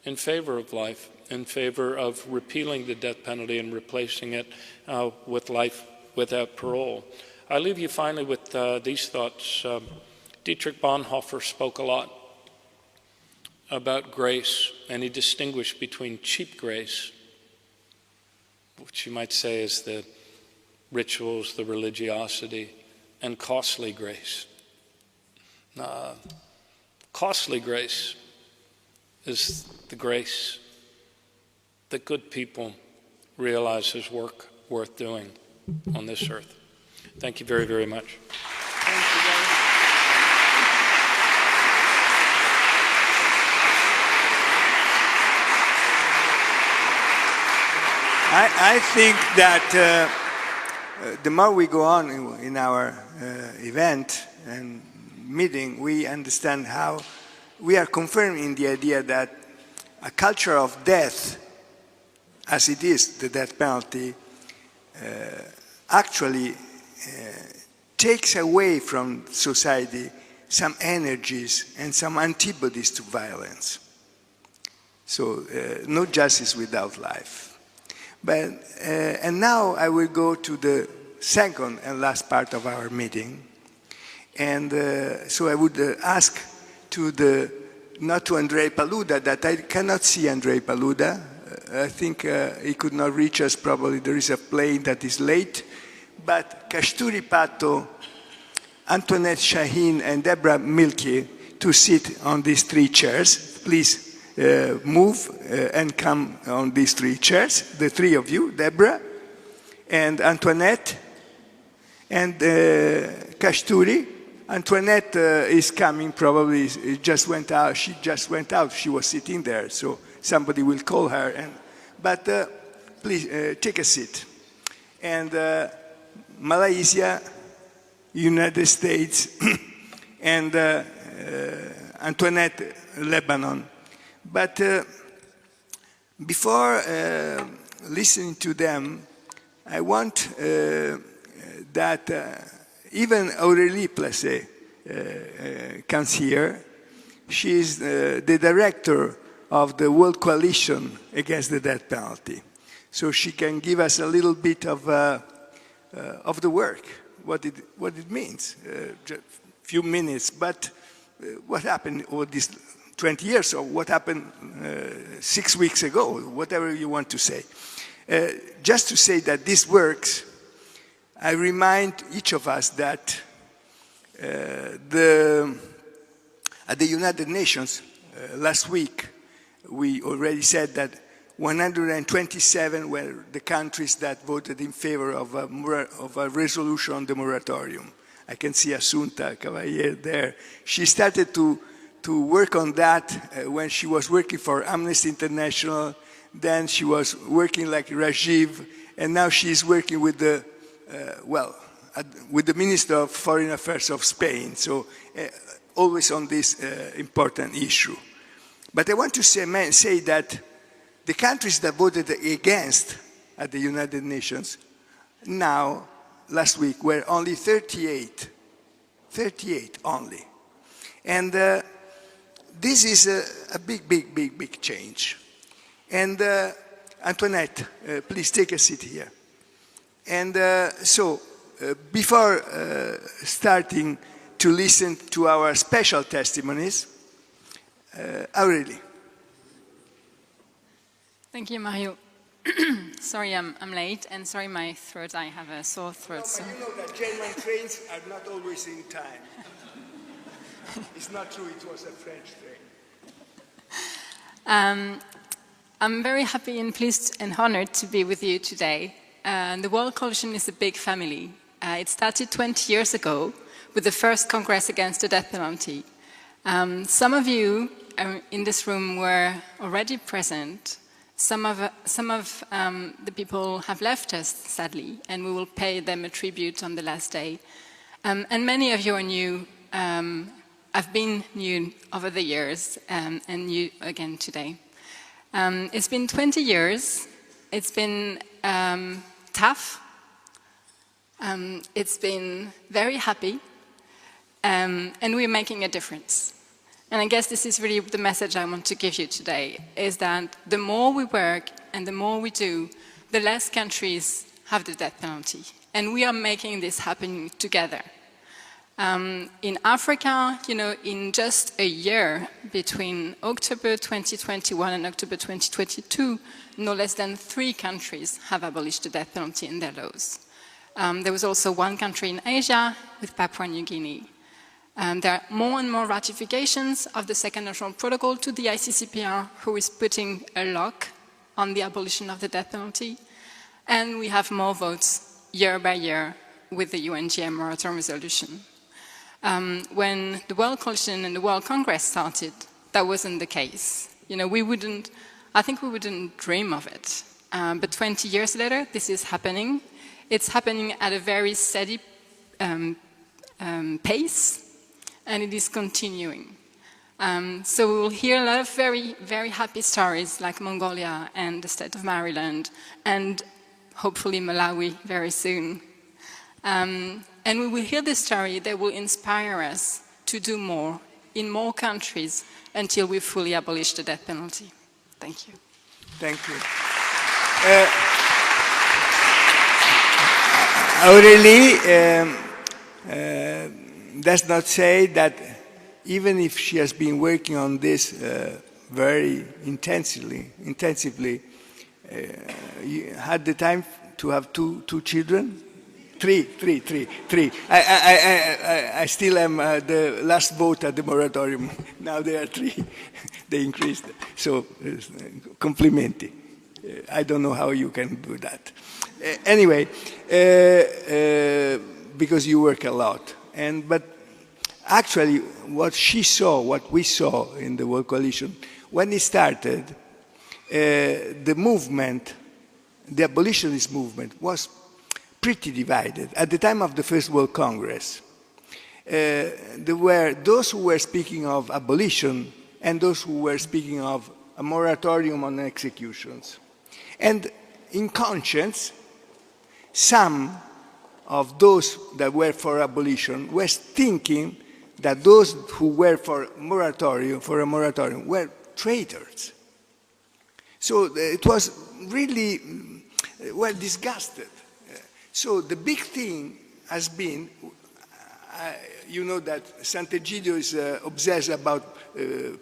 in favor of life, in favor of repealing the death penalty and replacing it with life without parole. I leave you finally with these thoughts. Dietrich Bonhoeffer spoke a lot about grace, and he distinguished between cheap grace, which you might say is the rituals, the religiosity, and costly grace. Costly grace is the grace that good people realize is work worth doing on this earth. Thank you very, very much. I think that the more we go on in our event and meeting, we understand how we are confirming the idea that a culture of death, as it is the death penalty, actually takes away from society some energies and some antibodies to violence. So no justice without life. But, and now I will go to the second and last part of our meeting. And so I would ask to not to Andrei Paluda, that I cannot see Andrei Paluda. I think he could not reach us, probably there is a plane that is late. But Kashturi Pato, Antoinette Shaheen, and Deborah Milke to sit on these 3 chairs. Please move and come on these 3 chairs, the 3 of you, Deborah, and Antoinette, and Kashturi. Antoinette is coming, probably just went out. She just went out. She was sitting there, so somebody will call her. But please take a seat. And Malaysia, United States, and Antoinette, Lebanon. But before listening to them, I want that even Aurélie Placé comes here. She is the director of the World Coalition Against the Death Penalty. So she can give us a little bit of the work, what it means, just a few minutes. But what happened over these 20 years, or what happened 6 weeks ago, whatever you want to say. Just to say that this works, I remind each of us that at the United Nations last week, we already said that 127 were the countries that voted in favor of a resolution on the moratorium. I can see Assunta Cavalier there. She started to work on that when she was working for Amnesty International. Then she was working like Rajiv, and now she's working with the Minister of Foreign Affairs of Spain. So always on this important issue. But I want to say that the countries that voted against at the United Nations now, last week, were only 38. 38 only. And this is a big change. And Antoinette, please take a seat here. And before starting to listen to our special testimonies, Aurélie. Thank you, Mario. Sorry, I'm late, and sorry, my throat, I have a sore throat. No, but you know that German trains are not always in time. It's not true, it was a French train. I'm very happy and pleased and honored to be with you today. The World Coalition is a big family. It started 20 years ago with the first Congress against the death penalty. Some of you in this room were already present. Some of the people have left us, sadly, and we will pay them a tribute on the last day. And many of you are new, have been new over the years, and new again today. It's been 20 years. It's been tough. It's been very happy, and we're making a difference. And I guess this is really the message I want to give you today, is that the more we work and the more we do, the less countries have the death penalty. And we are making this happen together. In Africa, you know, in just a year between October 2021 and October 2022, no less than 3 countries have abolished the death penalty in their laws. There was also 1 country in Asia with Papua New Guinea. There are more and more ratifications of the Second National Protocol to the ICCPR, who is putting a lock on the abolition of the death penalty. And we have more votes year by year with the UNGM moratorium resolution. When the World Coalition and the World Congress started, that wasn't the case. You know, I think we wouldn't dream of it. But 20 years later, this is happening. It's happening at a very steady pace, and it is continuing. So we will hear a lot of very, very happy stories like Mongolia and the state of Maryland, and hopefully Malawi very soon. And we will hear this story that will inspire us to do more in more countries until we fully abolish the death penalty. Thank you. Thank you. Aurélie does not say that even if she has been working on this very intensively, you had the time to have two children? Three. I still am the last vote at the moratorium. Now there are 3. They increased. So, complimenti. I don't know how you can do that. Anyway, because you work a lot. But actually, what we saw in the World Coalition, when it started, the movement, the abolitionist movement, was pretty divided. At the time of the First World Congress, there were those who were speaking of abolition and those who were speaking of a moratorium on executions. And in conscience, some of those that were for abolition were thinking that those who were for a moratorium were traitors. So it was really well disgusted. So the big thing has been, you know that Sant'Egidio is obsessed about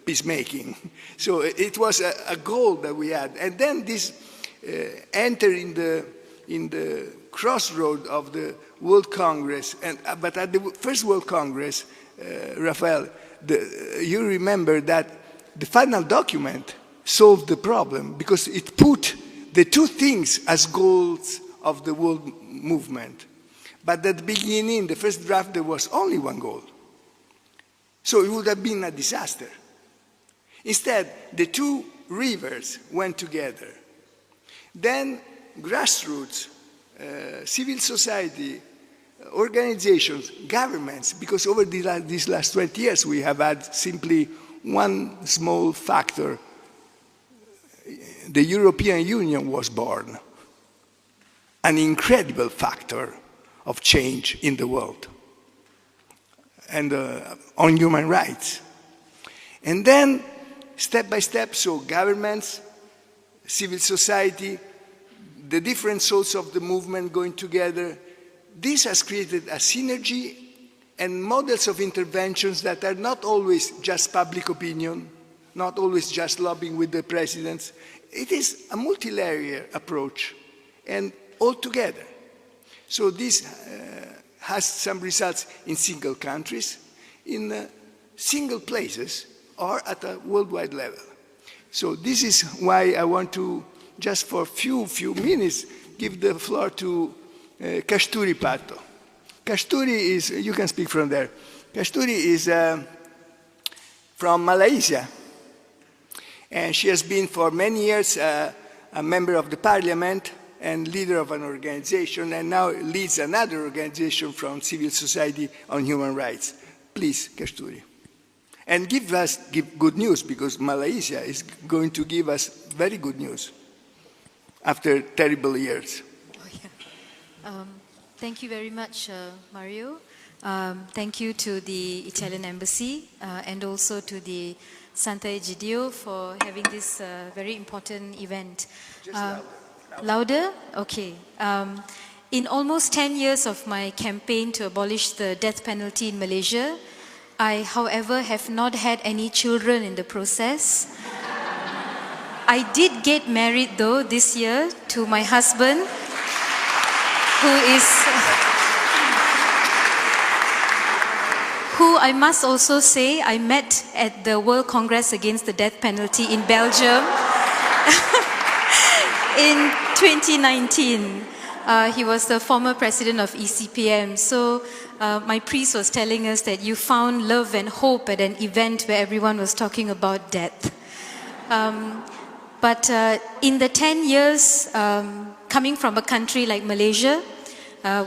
peacemaking. So it was a goal that we had. And then this entered in the crossroad of the World Congress. But at the first World Congress, Raphael, you remember that the final document solved the problem because it put the 2 things as goals of the world movement. But at the beginning, the first draft, there was only 1 goal. So it would have been a disaster. Instead, the 2 rivers went together. Then grassroots, civil society, organizations, governments, because over these last 20 years we have had simply one small factor. The European Union was born, an incredible factor of change in the world and on human rights. And then, step by step, so governments, civil society, the different souls of the movement going together, this has created a synergy and models of interventions that are not always just public opinion, not always just lobbying with the presidents. It is a multi-layer approach, and all together. So this has some results in single countries, in single places, or at a worldwide level. So this is why I want to, just for a few minutes, give the floor to Kasturi Patto. Kasturi is, you can speak from there. Kasturi is from Malaysia. And she has been for many years a member of the parliament and leader of an organization, and now leads another organization from civil society on human rights. Please, Kasturi. And give good news, because Malaysia is going to give us very good news after terrible years. Oh, yeah. Thank you very much, Mario. Thank you to the Italian Embassy and also to the Santa Egidio for having this very important event. Louder? Okay. In almost 10 years of my campaign to abolish the death penalty in Malaysia, I, however, have not had any children in the process. I did get married, though, this year to my husband, who I must also say I met at the World Congress Against the Death Penalty in Belgium in 2019. He was the former president of ECPM. So my priest was telling us that you found love and hope at an event where everyone was talking about death. But in the 10 years coming from a country like Malaysia,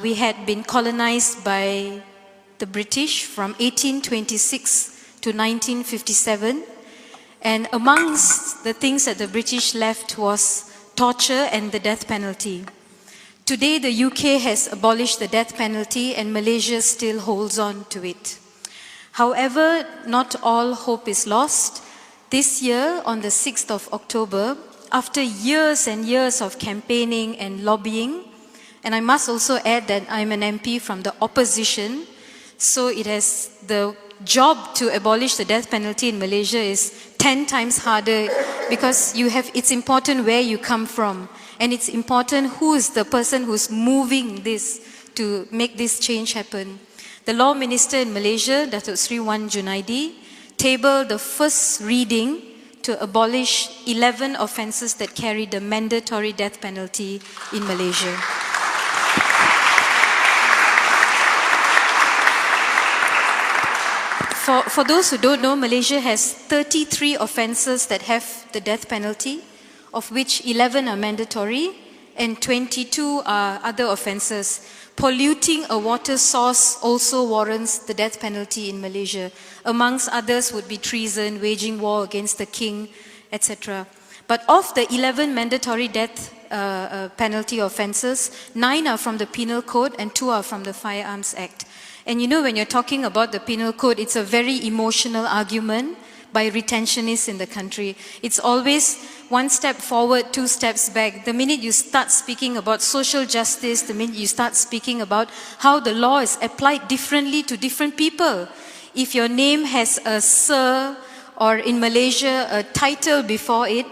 we had been colonized by the British from 1826 to 1957. And amongst the things that the British left was torture and the death penalty. Today, the UK has abolished the death penalty and Malaysia still holds on to it. However, not all hope is lost. This year, on the 6th of October, after years and years of campaigning and lobbying, and I must also add that I'm an MP from the opposition, so it has the job to abolish the death penalty in Malaysia is 10 times harder because it's important where you come from. And it's important who is the person who's moving this to make this change happen. The Law Minister in Malaysia, Datuk Sri Wan Junaidi, tabled the first reading to abolish 11 offences that carry the mandatory death penalty in Malaysia. For those who don't know, Malaysia has 33 offences that have the death penalty, of which 11 are mandatory and 22 are other offences. Polluting a water source also warrants the death penalty in Malaysia. Amongst others would be treason, waging war against the king, etc. But of the 11 mandatory death penalty offences, 9 are from the Penal Code and 2 are from the Firearms Act. And you know, when you're talking about the Penal Code, it's a very emotional argument by retentionists in the country. It's always one step forward, 2 steps back. The minute you start speaking about social justice, the minute you start speaking about how the law is applied differently to different people. If your name has a Sir or in Malaysia a title before it,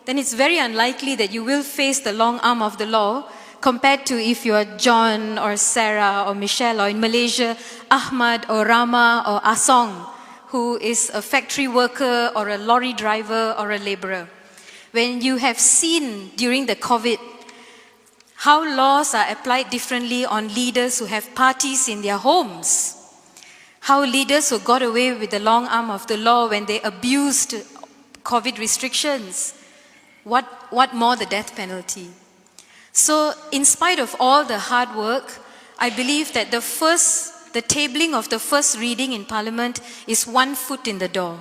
then it's very unlikely that you will face the long arm of the law compared to if you are John or Sarah or Michelle, or in Malaysia, Ahmad or Rama or Asong, who is a factory worker or a lorry driver or a laborer. When you have seen during the COVID how laws are applied differently on leaders who have parties in their homes, how leaders who got away with the long arm of the law when they abused COVID restrictions, what more the death penalty? So in spite of all the hard work, I believe that the tabling of the first reading in Parliament is 1 foot in the door.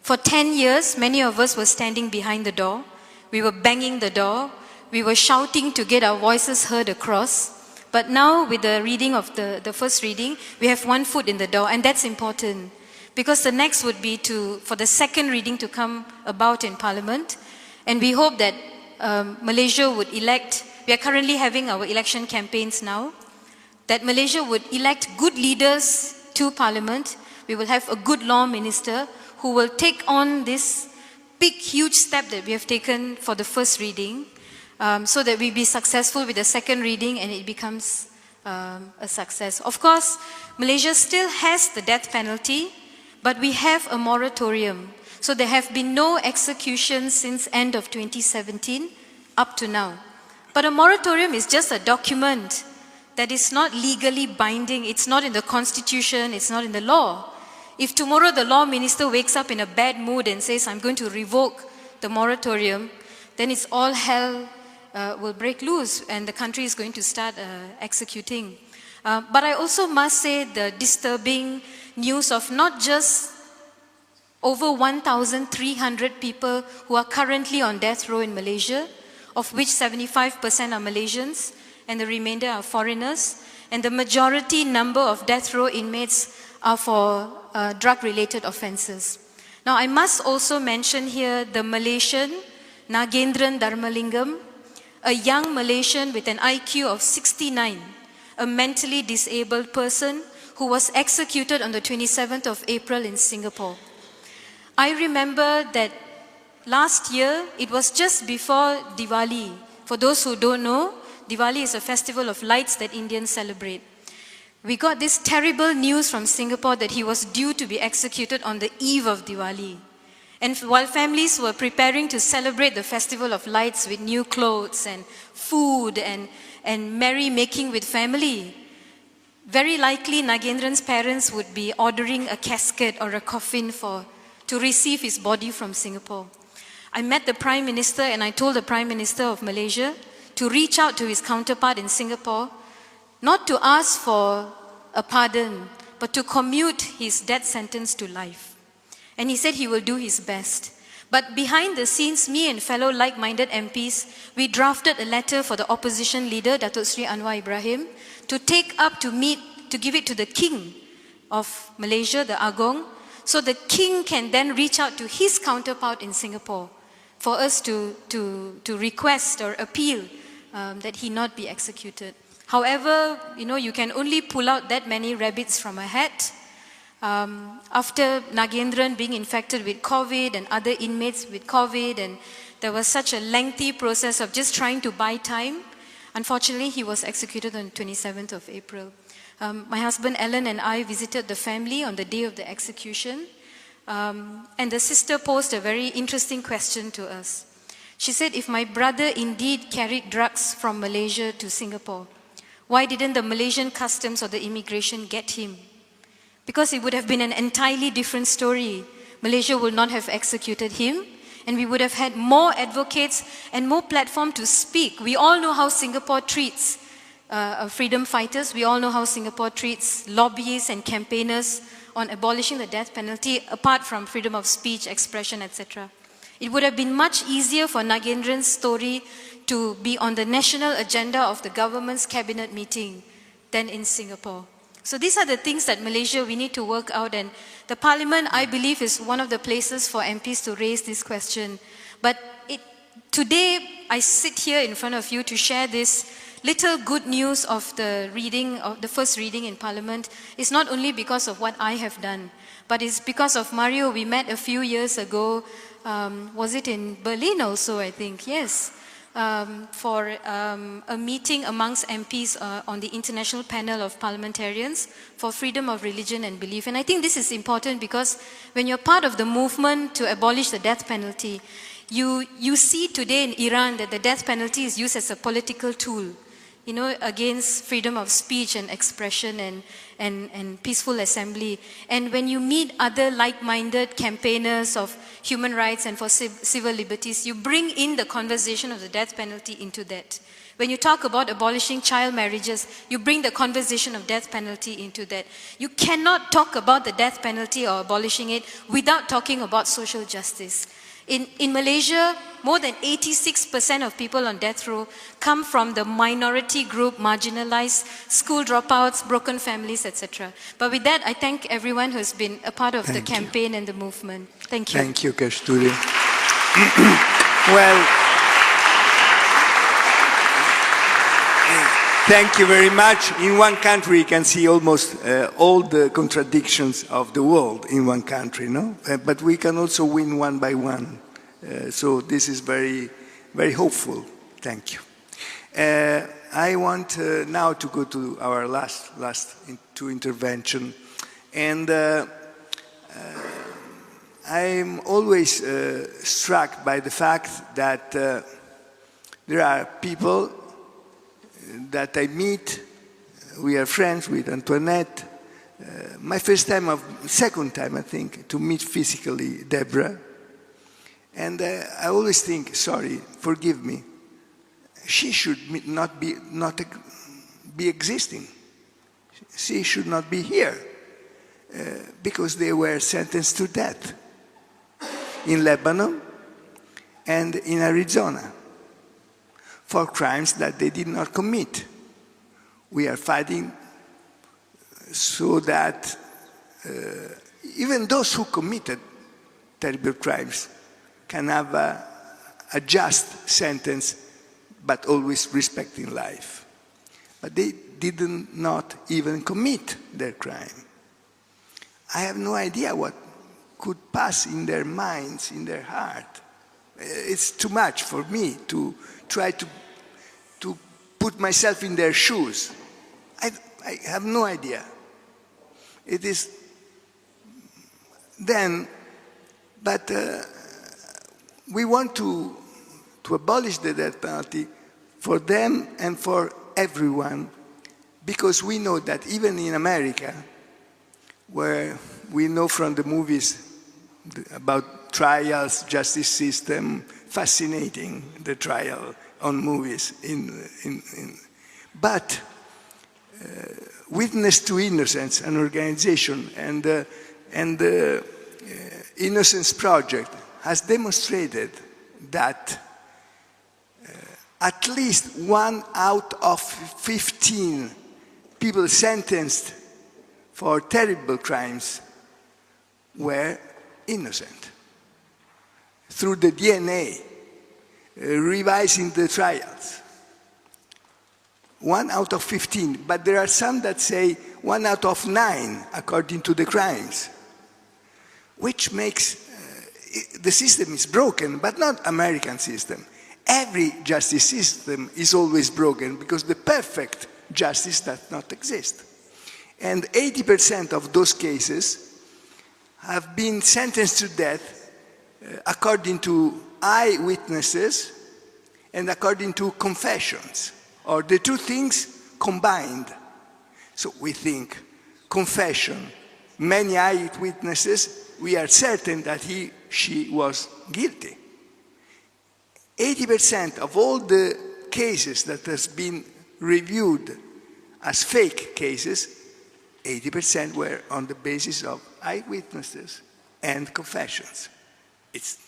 For 10 years, many of us were standing behind the door. We were banging the door. We were shouting to get our voices heard across. But now, with the reading of the first reading, we have 1 foot in the door, and that's important. Because the next would be for the second reading to come about in Parliament. And we hope that Malaysia would elect, we are currently having our election campaigns now, that Malaysia would elect good leaders to Parliament. We will have a good law minister who will take on this big, huge step that we have taken for the first reading, so that we be successful with the second reading and it becomes a success. Of course, Malaysia still has the death penalty, but we have a moratorium. So there have been no executions since end of 2017 up to now. But a moratorium is just a document that is not legally binding. It's not in the constitution, it's not in the law. If tomorrow the law minister wakes up in a bad mood and says, I'm going to revoke the moratorium, then it's all hell will break loose and the country is going to start executing. But I also must say the disturbing news of not just over 1,300 people who are currently on death row in Malaysia, of which 75% are Malaysians and the remainder are foreigners. And the majority number of death row inmates are for drug-related offences. Now, I must also mention here the Malaysian Nagendran Dharmalingam, a young Malaysian with an IQ of 69, a mentally disabled person who was executed on the 27th of April in Singapore. I remember that last year, it was just before Diwali. For those who don't know, Diwali is a festival of lights that Indians celebrate. We got this terrible news from Singapore that he was due to be executed on the eve of Diwali. And while families were preparing to celebrate the festival of lights with new clothes and food and merry-making with family, very likely Nagendran's parents would be ordering a casket or a coffin to receive his body from Singapore. I met the Prime Minister and I told the Prime Minister of Malaysia to reach out to his counterpart in Singapore, not to ask for a pardon, but to commute his death sentence to life. And he said he will do his best. But behind the scenes, me and fellow like-minded MPs, we drafted a letter for the opposition leader, Datuk Sri Anwar Ibrahim, to take up, to give it to the King of Malaysia, the Agong, so the King can then reach out to his counterpart in Singapore for us to request or appeal that he not be executed. However, you can only pull out that many rabbits from a hat. After Nagendran being infected with COVID and other inmates with COVID, and there was such a lengthy process of just trying to buy time, unfortunately he was executed on the 27th of April. My husband Ellen and I visited the family on the day of the execution, and the sister posed a very interesting question to us. She said, if my brother indeed carried drugs from Malaysia to Singapore, why didn't the Malaysian customs or the immigration get him? Because it would have been an entirely different story. Malaysia would not have executed him, and we would have had more advocates and more platform to speak. We all know how Singapore treats freedom fighters. We all know how Singapore treats lobbyists and campaigners on abolishing the death penalty, apart from freedom of speech, expression, etc. It would have been much easier for Nagendran's story to be on the national agenda of the government's cabinet meeting than in Singapore. So these are the things that Malaysia, we need to work out, and the Parliament, I believe, is one of the places for MPs to raise this question. But today, I sit here in front of you to share this little good news of the first reading in Parliament. It's not only because of what I have done, but it's because of Mario. We met a few years ago, was it in Berlin also, I think, yes, for a meeting amongst MPs on the International Panel of Parliamentarians for Freedom of Religion and Belief. And I think this is important because when you're part of the movement to abolish the death penalty, you see today in Iran that the death penalty is used as a political tool. against freedom of speech and expression and peaceful assembly. And when you meet other like-minded campaigners of human rights and for civil liberties, you bring in the conversation of the death penalty into that. When you talk about abolishing child marriages, you bring the conversation of death penalty into that. You cannot talk about the death penalty or abolishing it without talking about social justice. In Malaysia, more than 86% of people on death row come from the minority group, marginalized, school dropouts, broken families, etc. But with that, I thank everyone who has been a part of the campaign and the movement. Thank you. Thank you, Kasturi. Well, thank you very much. In one country, you can see almost all the contradictions of the world in one country, no? But we can also win one by one. So this is very, very hopeful. Thank you. I want now to go to our last two intervention, and I'm always struck by the fact that there are people that I meet. We are friends with Antoinette. My second time, I think, to meet physically Deborah. And I always think, sorry, forgive me, she should not be existing. She should not be here because they were sentenced to death in Lebanon and in Arizona for crimes that they did not commit. We are fighting so that even those who committed terrible crimes can have a just sentence, but always respecting life. But they did not even commit their crime. I have no idea what could pass in their minds, in their heart. It's too much for me to try to put myself in their shoes. I have no idea. It is then, but we want to abolish the death penalty for them and for everyone, because we know that even in America, where we know from the movies about trials, justice system, fascinating, the trial on movies. But Witness to Innocence, an organization, and the Innocence Project has demonstrated that at least 1 out of 15 people sentenced for terrible crimes were innocent. Through the DNA, revising the trials. 1 out of 15, but there are some that say 1 out of 9 according to the crimes, which makes the system is broken, but not American system. Every justice system is always broken because the perfect justice does not exist. And 80% of those cases have been sentenced to death according to eyewitnesses and according to confessions, or the two things combined. So we think confession, many eyewitnesses, we are certain that she was guilty. 80% of all the cases that has been reviewed as fake cases, 80% were on the basis of eyewitnesses and confessions. It's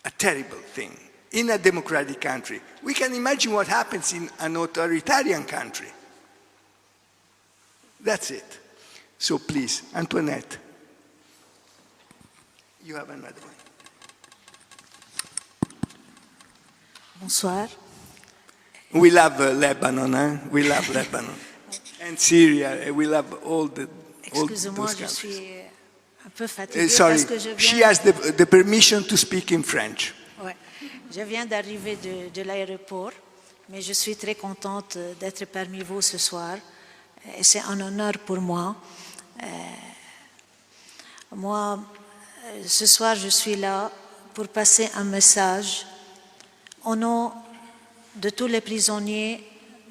a terrible thing. In a democratic country, we can imagine what happens in an authoritarian country. That's it. So please, Antoinette, you have another one. Bonsoir. We love Lebanon, eh? We love Lebanon. And Syria, we love all those Excusez-moi, je suis un peu fatiguée sorry, parce que je she viens... has the permission to speak in French. Ouais. Je viens d'arriver de l'aéroport, mais je suis très contente d'être parmi vous ce soir. Et c'est un honneur pour moi. Moi, ce soir, je suis là pour passer un message au nom de tous les prisonniers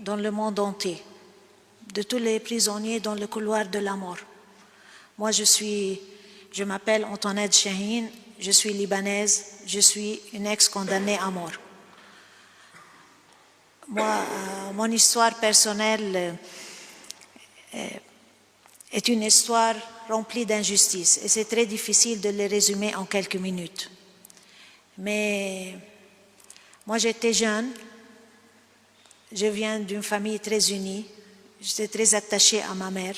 dans le monde entier, de tous les prisonniers dans le couloir de la mort. Moi, je m'appelle Antoinette Chahine, je suis libanaise, je suis une ex-condamnée à mort. Moi, mon histoire personnelle est une histoire remplie d'injustices et c'est très difficile de les résumer en quelques minutes. Mais moi, j'étais jeune, je viens d'une famille très unie, j'étais très attachée à ma mère.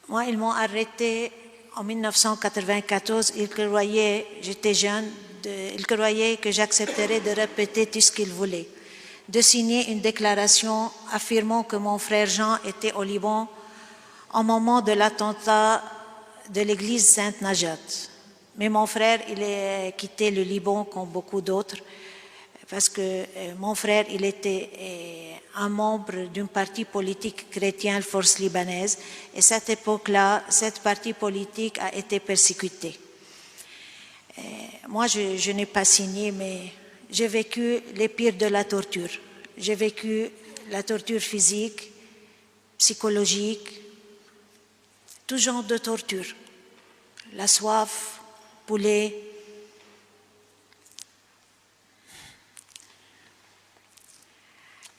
Moi, ils m'ont arrêtée en 1994, ils croyaient, j'étais jeune, ils croyaient que j'accepterais de répéter tout ce qu'ils voulaient, de signer une déclaration affirmant que mon frère Jean était au Liban au moment de l'attentat de l'église Sainte-Najat. Mais mon frère, il a quitté le Liban comme beaucoup d'autres parce que mon frère, il était un membre d'un parti politique chrétien, Force libanaise, et à cette époque-là, cette parti politique a été persécuté. Moi, je n'ai pas signé, mais j'ai vécu les pires de la torture. J'ai vécu la torture physique, psychologique, tout genre de torture. La soif, poulet.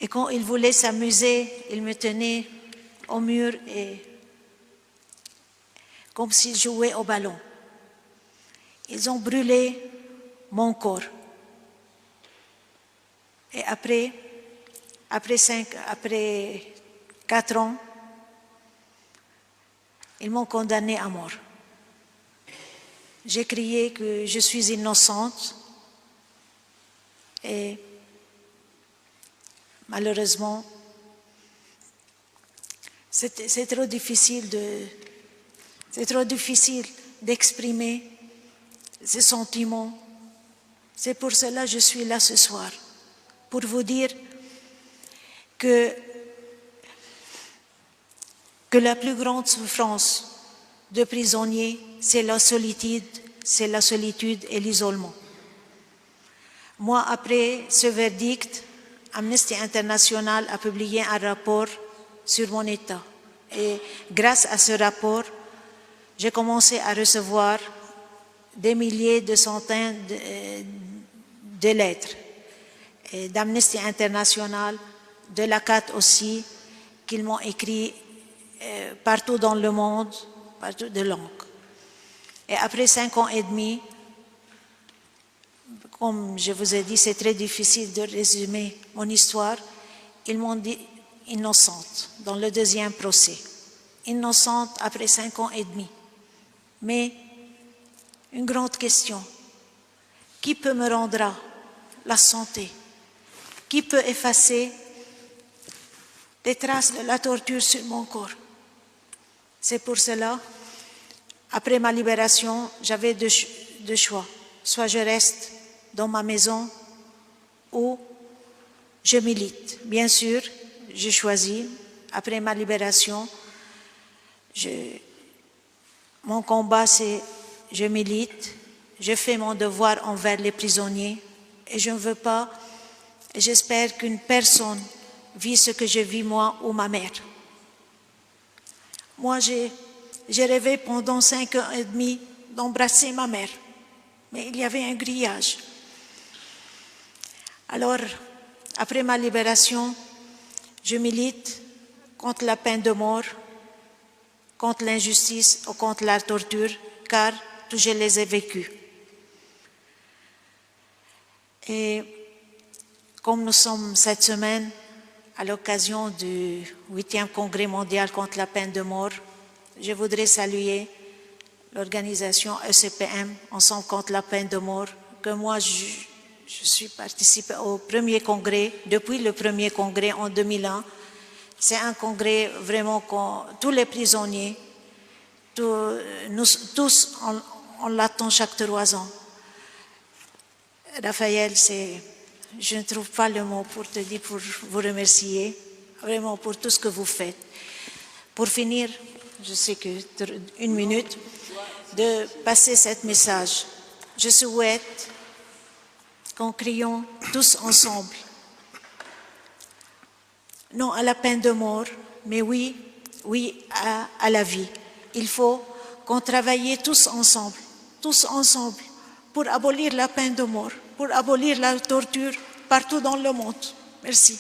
Et quand ils voulaient s'amuser, ils me tenaient au mur et comme s'ils jouaient au ballon. Ils ont brûlé mon corps. Et après 4 ans, ils m'ont condamnée à mort. J'ai crié que je suis innocente et malheureusement, c'est trop difficile d'exprimer ces sentiments. C'est pour cela que je suis là ce soir, pour vous dire que la plus grande souffrance de prisonniers, c'est la solitude et l'isolement. Moi, après ce verdict, Amnesty International a publié un rapport sur mon état. Et grâce à ce rapport, j'ai commencé à recevoir des milliers, de centaines de lettres d'Amnesty International, de l'ACAT aussi, qu'ils m'ont écrit partout dans le monde, partout de langue. Et après 5 ans et demi, comme je vous ai dit, c'est très difficile de résumer mon histoire, ils m'ont dit innocente dans le deuxième procès. Innocente après 5 ans et demi. Mais une grande question, qui peut me rendre la santé? Qui peut effacer les traces de la torture sur mon corps? C'est pour cela, après ma libération, j'avais deux choix. Soit je reste dans ma maison ou je milite. Bien sûr, j'ai choisi, après ma libération, mon combat c'est je milite, je fais mon devoir envers les prisonniers et je ne veux pas, j'espère qu'une personne vit ce que je vis moi ou ma mère. Moi, j'ai rêvé pendant 5 ans et demi d'embrasser ma mère, mais il y avait un grillage. Alors, après ma libération, je milite contre la peine de mort, contre l'injustice ou contre la torture, car je les ai vécues. Et comme nous sommes cette semaine à l'occasion du 8e congrès mondial contre la peine de mort, je voudrais saluer l'organisation ECPM, Ensemble contre la peine de mort, que moi je suis participé au premier congrès, depuis le premier congrès en 2001. C'est un congrès vraiment tous les prisonniers, nous tous, on l'attend chaque 3 ans. Raphaël, je ne trouve pas le mot pour te dire, pour vous remercier, vraiment pour tout ce que vous faites. Pour finir, je sais que 1 minute, de passer ce message. Je souhaite qu'en criant tous ensemble, Non à la peine de mort, mais oui à la vie. Il faut qu'on travaille tous ensemble, pour abolir la peine de mort, pour abolir la torture partout dans le monde. Merci.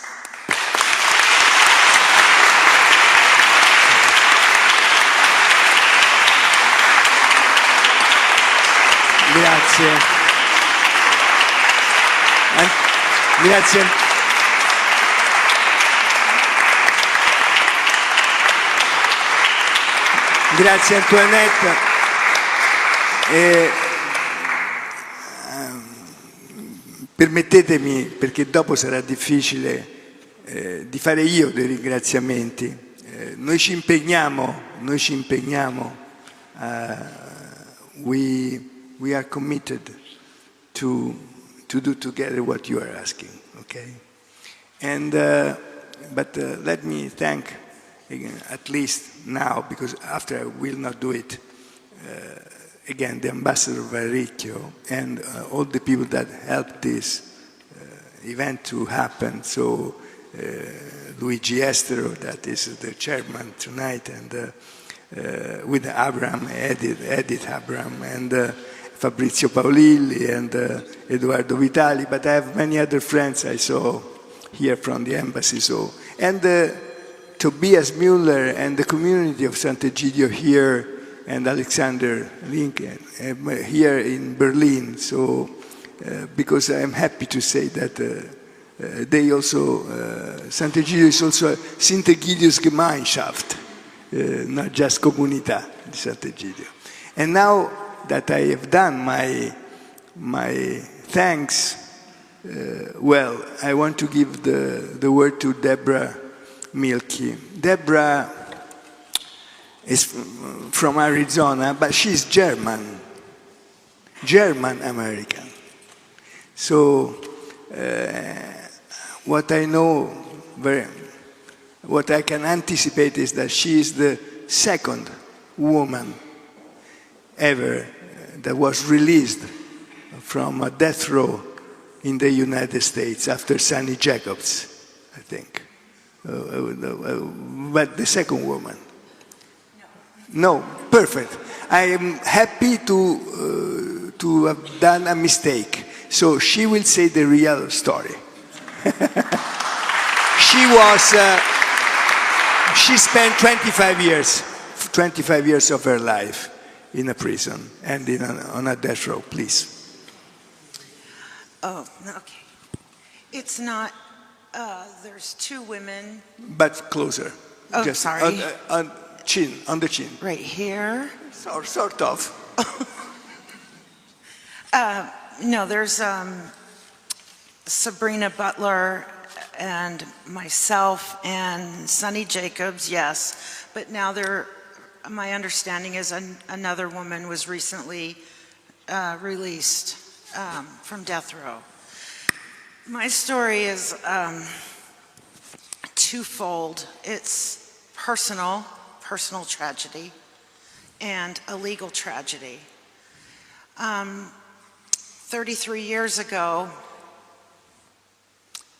Grazie. Grazie. Grazie Antoinette. Permettetemi, perché dopo sarà difficile, di fare io dei ringraziamenti. Noi ci impegniamo, we are committed to do together what you are asking, okay? And but let me thank again, at least now, because after I will not do it, again the Ambassador Varricchio and all the people that helped this event to happen. So Luigi Estero, that is the chairman tonight, and with Edith Abram, and Fabrizio Paolilli and Eduardo Vitali, but I have many other friends I saw here from the embassy. So, and Tobias Müller and the community of Sant'Egidio here, and Alexander Lincoln here in Berlin. So, because I am happy to say that they also, Sant'Egidio is also Sant'Egidio's Gemeinschaft, not just Comunità di Sant'Egidio. And now that I have done my thanks, well, I want to give the word to Deborah Mielke. Deborah is from Arizona, but she's German-American. So what I know, what I can anticipate is that she is the second woman ever that was released from a death row in the United States after Sunny Jacobs, I think. But the second woman. No, perfect. I am happy to have done a mistake. So she will say the real story. She spent 25 years of her life in a prison and on a death row, please. Oh, okay. It's not, there's two women. But closer. Oh, just sorry. On the chin. Right here? Sort of. No, there's Sabrina Butler and myself and Sunny Jacobs, yes. But now my understanding is another woman was recently released from death row. My story is twofold. It's personal tragedy, and a legal tragedy. 33 years ago,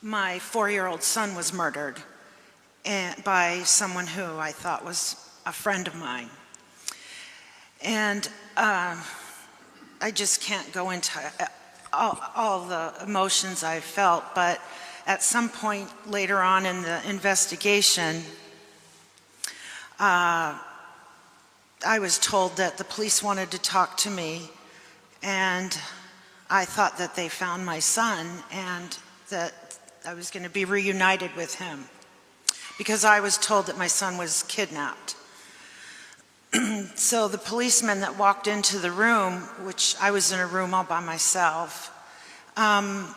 my 4-year-old son was murdered by someone who I thought was a friend of mine. And I just can't go into all the emotions I felt, but at some point later on in the investigation, I was told that the police wanted to talk to me, and I thought that they found my son and that I was going to be reunited with him, because I was told that my son was kidnapped. So the policeman that walked into the room, which I was in a room all by myself, and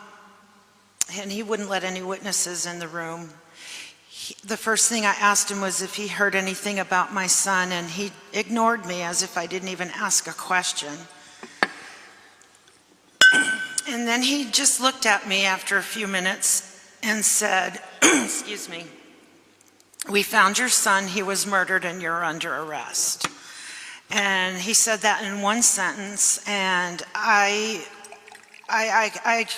he wouldn't let any witnesses in the room. The first thing I asked him was if he heard anything about my son, and he ignored me as if I didn't even ask a question. And then he just looked at me after a few minutes and said, excuse me, "We found your son, he was murdered, and you're under arrest." And he said that in one sentence, and I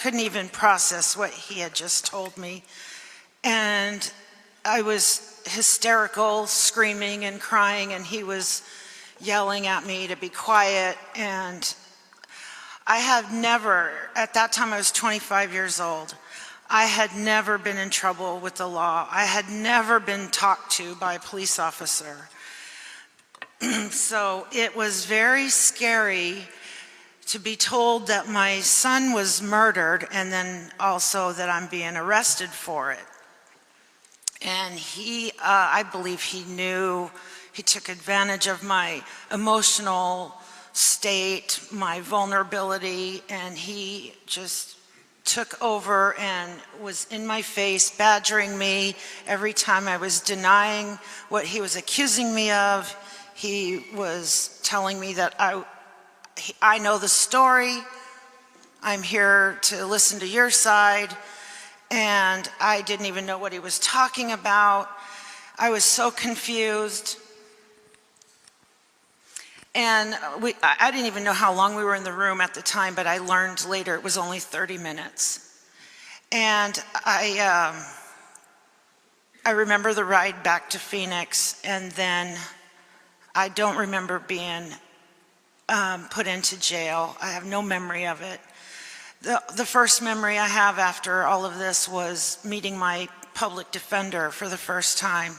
couldn't even process what he had just told me. And I was hysterical, screaming and crying, and he was yelling at me to be quiet. And I had never, at that time I was 25 years old, I had never been in trouble with the law. I had never been talked to by a police officer. So it was very scary to be told that my son was murdered and then also that I'm being arrested for it. And he, I believe he knew, he took advantage of my emotional state, my vulnerability, and he just took over and was in my face, badgering me every time I was denying what he was accusing me of. He was telling me that I know the story, I'm here to listen to your side, and I didn't even know what he was talking about. I was so confused. And I didn't even know how long we were in the room at the time, but I learned later it was only 30 minutes. And I remember the ride back to Phoenix, and then I don't remember being put into jail. I have no memory of it. The first memory I have after all of this was meeting my public defender for the first time.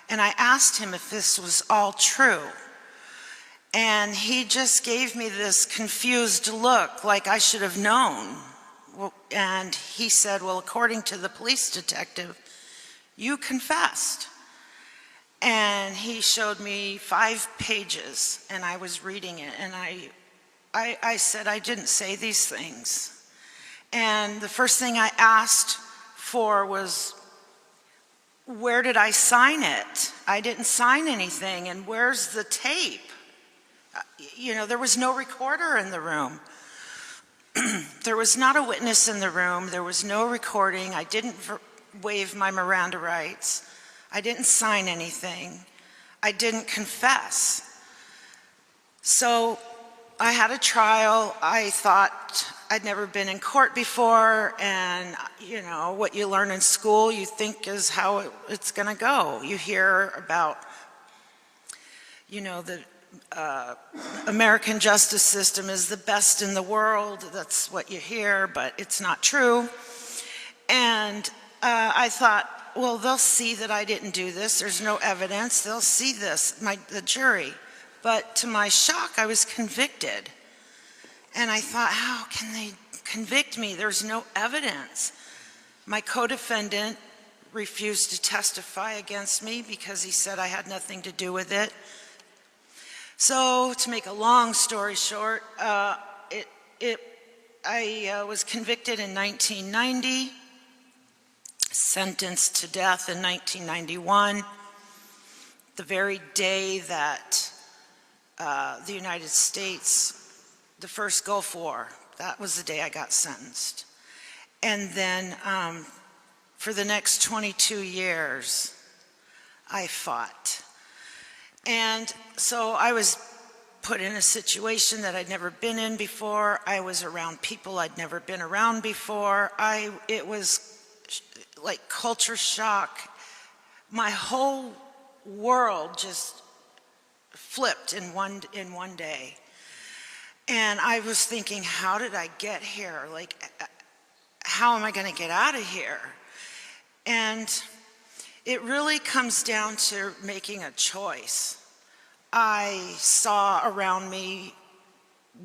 And I asked him if this was all true. And he just gave me this confused look, like I should have known. And he said, well, according to the police detective, you confessed. And he showed me 5 pages, and I was reading it, and I said, I didn't say these things. And the first thing I asked for was, where did I sign it? I didn't sign anything, and where's the tape? You know, there was no recorder in the room. There was not a witness in the room. There was no recording. I didn't waive my Miranda rights. I didn't sign anything. I didn't confess. So I had a trial. I thought I'd never been in court before, and you know, what you learn in school you think is how it's going to go. You hear about, you know, the American justice system is the best in the world. That's what you hear, but it's not true. And I thought, well, they'll see that I didn't do this. There's no evidence. They'll see this, the jury. But to my shock, I was convicted. And I thought, how can they convict me? There's no evidence. My co-defendant refused to testify against me because he said I had nothing to do with it. So, to make a long story short, I was convicted in 1990, sentenced to death in 1991, the very day that the United States, the first Gulf War, that was the day I got sentenced. And then for the next 22 years, I fought. And so I was put in a situation that I'd never been in before. I was around people I'd never been around before. It was like culture shock. My whole world just flipped in one day. And I was thinking, how did I get here? Like, how am I going to get out of here? And it really comes down to making a choice. I saw around me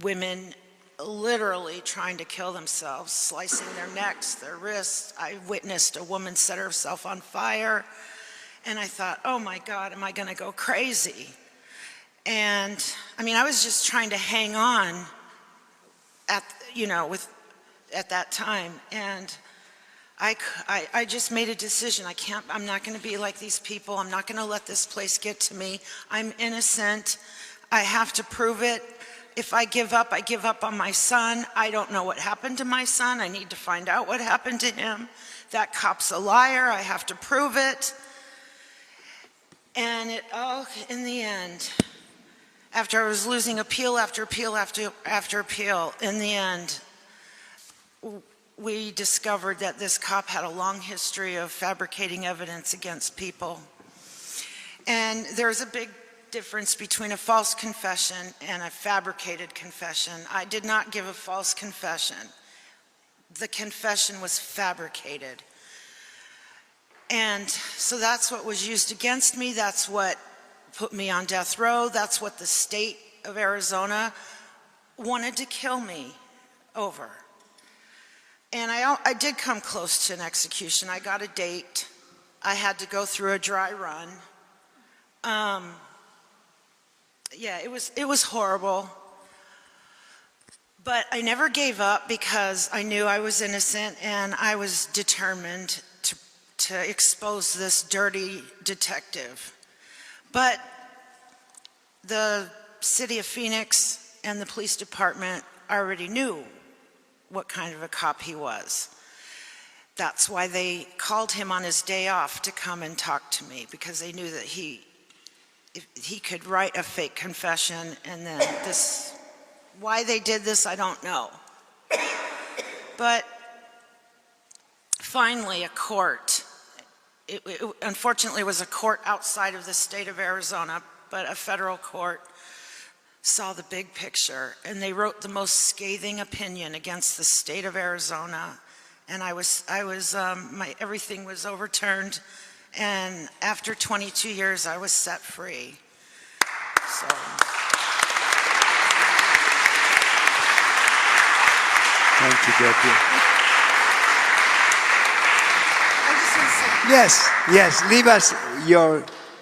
women literally trying to kill themselves, slicing their necks, their wrists. I witnessed a woman set herself on fire, and I thought, oh my God, am I going to go crazy? And I mean, I was just trying to hang on at that time, and I just made a decision. I'm not going to be like these people. I'm not going to let this place get to me. I'm innocent. I have to prove it. If I give up on my son. I don't know what happened to my son. I need to find out what happened to him. That cop's a liar. I have to prove it. And it all, in the end, after I was losing appeal after appeal after appeal, in the end, we discovered that this cop had a long history of fabricating evidence against people. And there's a big difference between a false confession and a fabricated confession. I did not give a false confession. The confession was fabricated. And so that's what was used against me. That's what put me on death row. That's what the state of Arizona wanted to kill me over. And I did come close to an execution. I got a date. I had to go through a dry run. Yeah, it was horrible. But I never gave up because I knew I was innocent and I was determined to expose this dirty detective. But the city of Phoenix and the police department already knew what kind of a cop he was. That's why they called him on his day off to come and talk to me, because they knew that he could write a fake confession, and then why they did this, I don't know. But finally, a court, it unfortunately was a court outside of the state of Arizona, but a federal court saw the big picture, and they wrote the most scathing opinion against the state of Arizona, and everything was overturned, and after 22 years, I was set free. So. Thank you, Debbie. Yes, leave us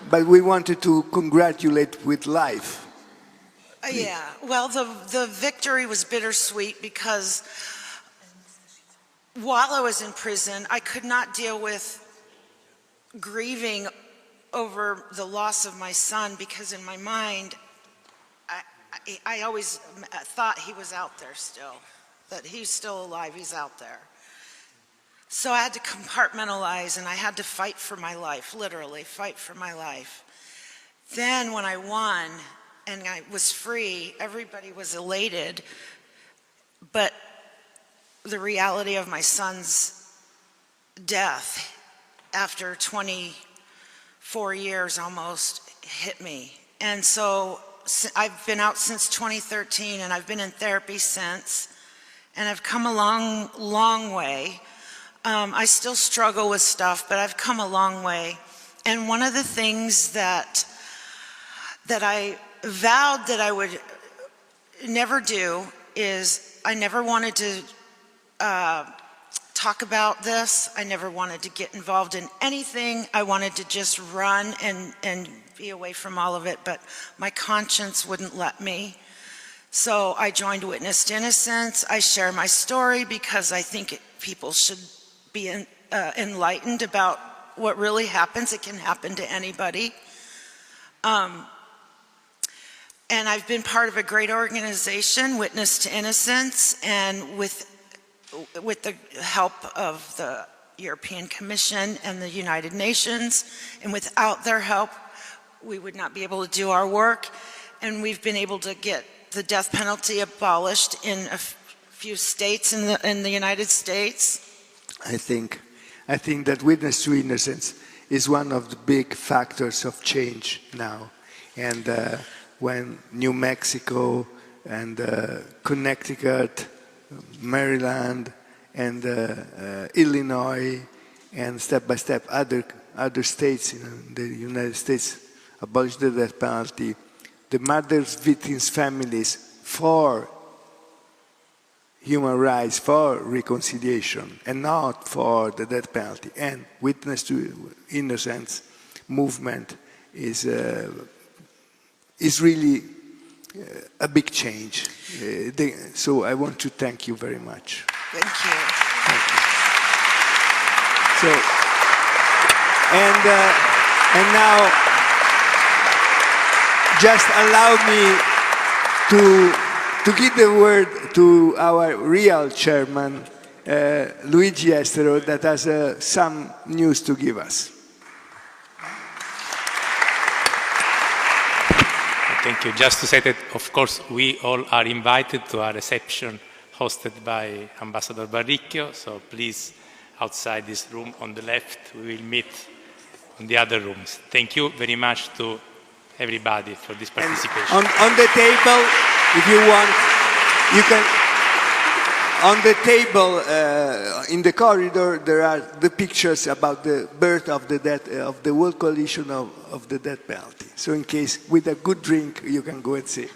but we wanted to congratulate with life. Yeah, well, the victory was bittersweet because while I was in prison, I could not deal with grieving over the loss of my son, because in my mind, I always thought he was out there still, that he's still alive, he's out there. So I had to compartmentalize, and I had to fight for my life, literally fight for my life. Then when I won and I was free, everybody was elated, but the reality of my son's death after 24 years almost hit me. And so I've been out since 2013, and I've been in therapy since, and I've come a long, long way. I still struggle with stuff, but I've come a long way. And one of the things that I vowed that I would never do is I never wanted to talk about this. I never wanted to get involved in anything. I wanted to just run and be away from all of it, but my conscience wouldn't let me. So I joined Witness to Innocence. I share my story because I think people should be enlightened about what really happens. It can happen to anybody. And I've been part of a great organization, Witness to Innocence, and with the help of the European Commission and the United Nations, and without their help, we would not be able to do our work. And we've been able to get the death penalty abolished in a few states in the United States. I think that Witness to Innocence is one of the big factors of change now. And when New Mexico and Connecticut, Maryland, and Illinois, and step by step other states in the United States abolished the death penalty, the mothers, victims, families for human rights, for reconciliation, and not for the death penalty. And Witness to Innocence movement is really a big change. So I want to thank you very much. Thank you. Thank you. So, and now, just allow me to give the word to our real chairman, Luigi Estero, that has some news to give us. Thank you. Just to say that, of course, we all are invited to a reception hosted by Ambassador Barricchio. So please, outside this room on the left, we will meet in the other rooms. Thank you very much to everybody for this participation. On the table, if you want, you can. On the table in the corridor, there are the pictures about the birth of the World Coalition of the Death Penalty. So in case, with a good drink, you can go and see.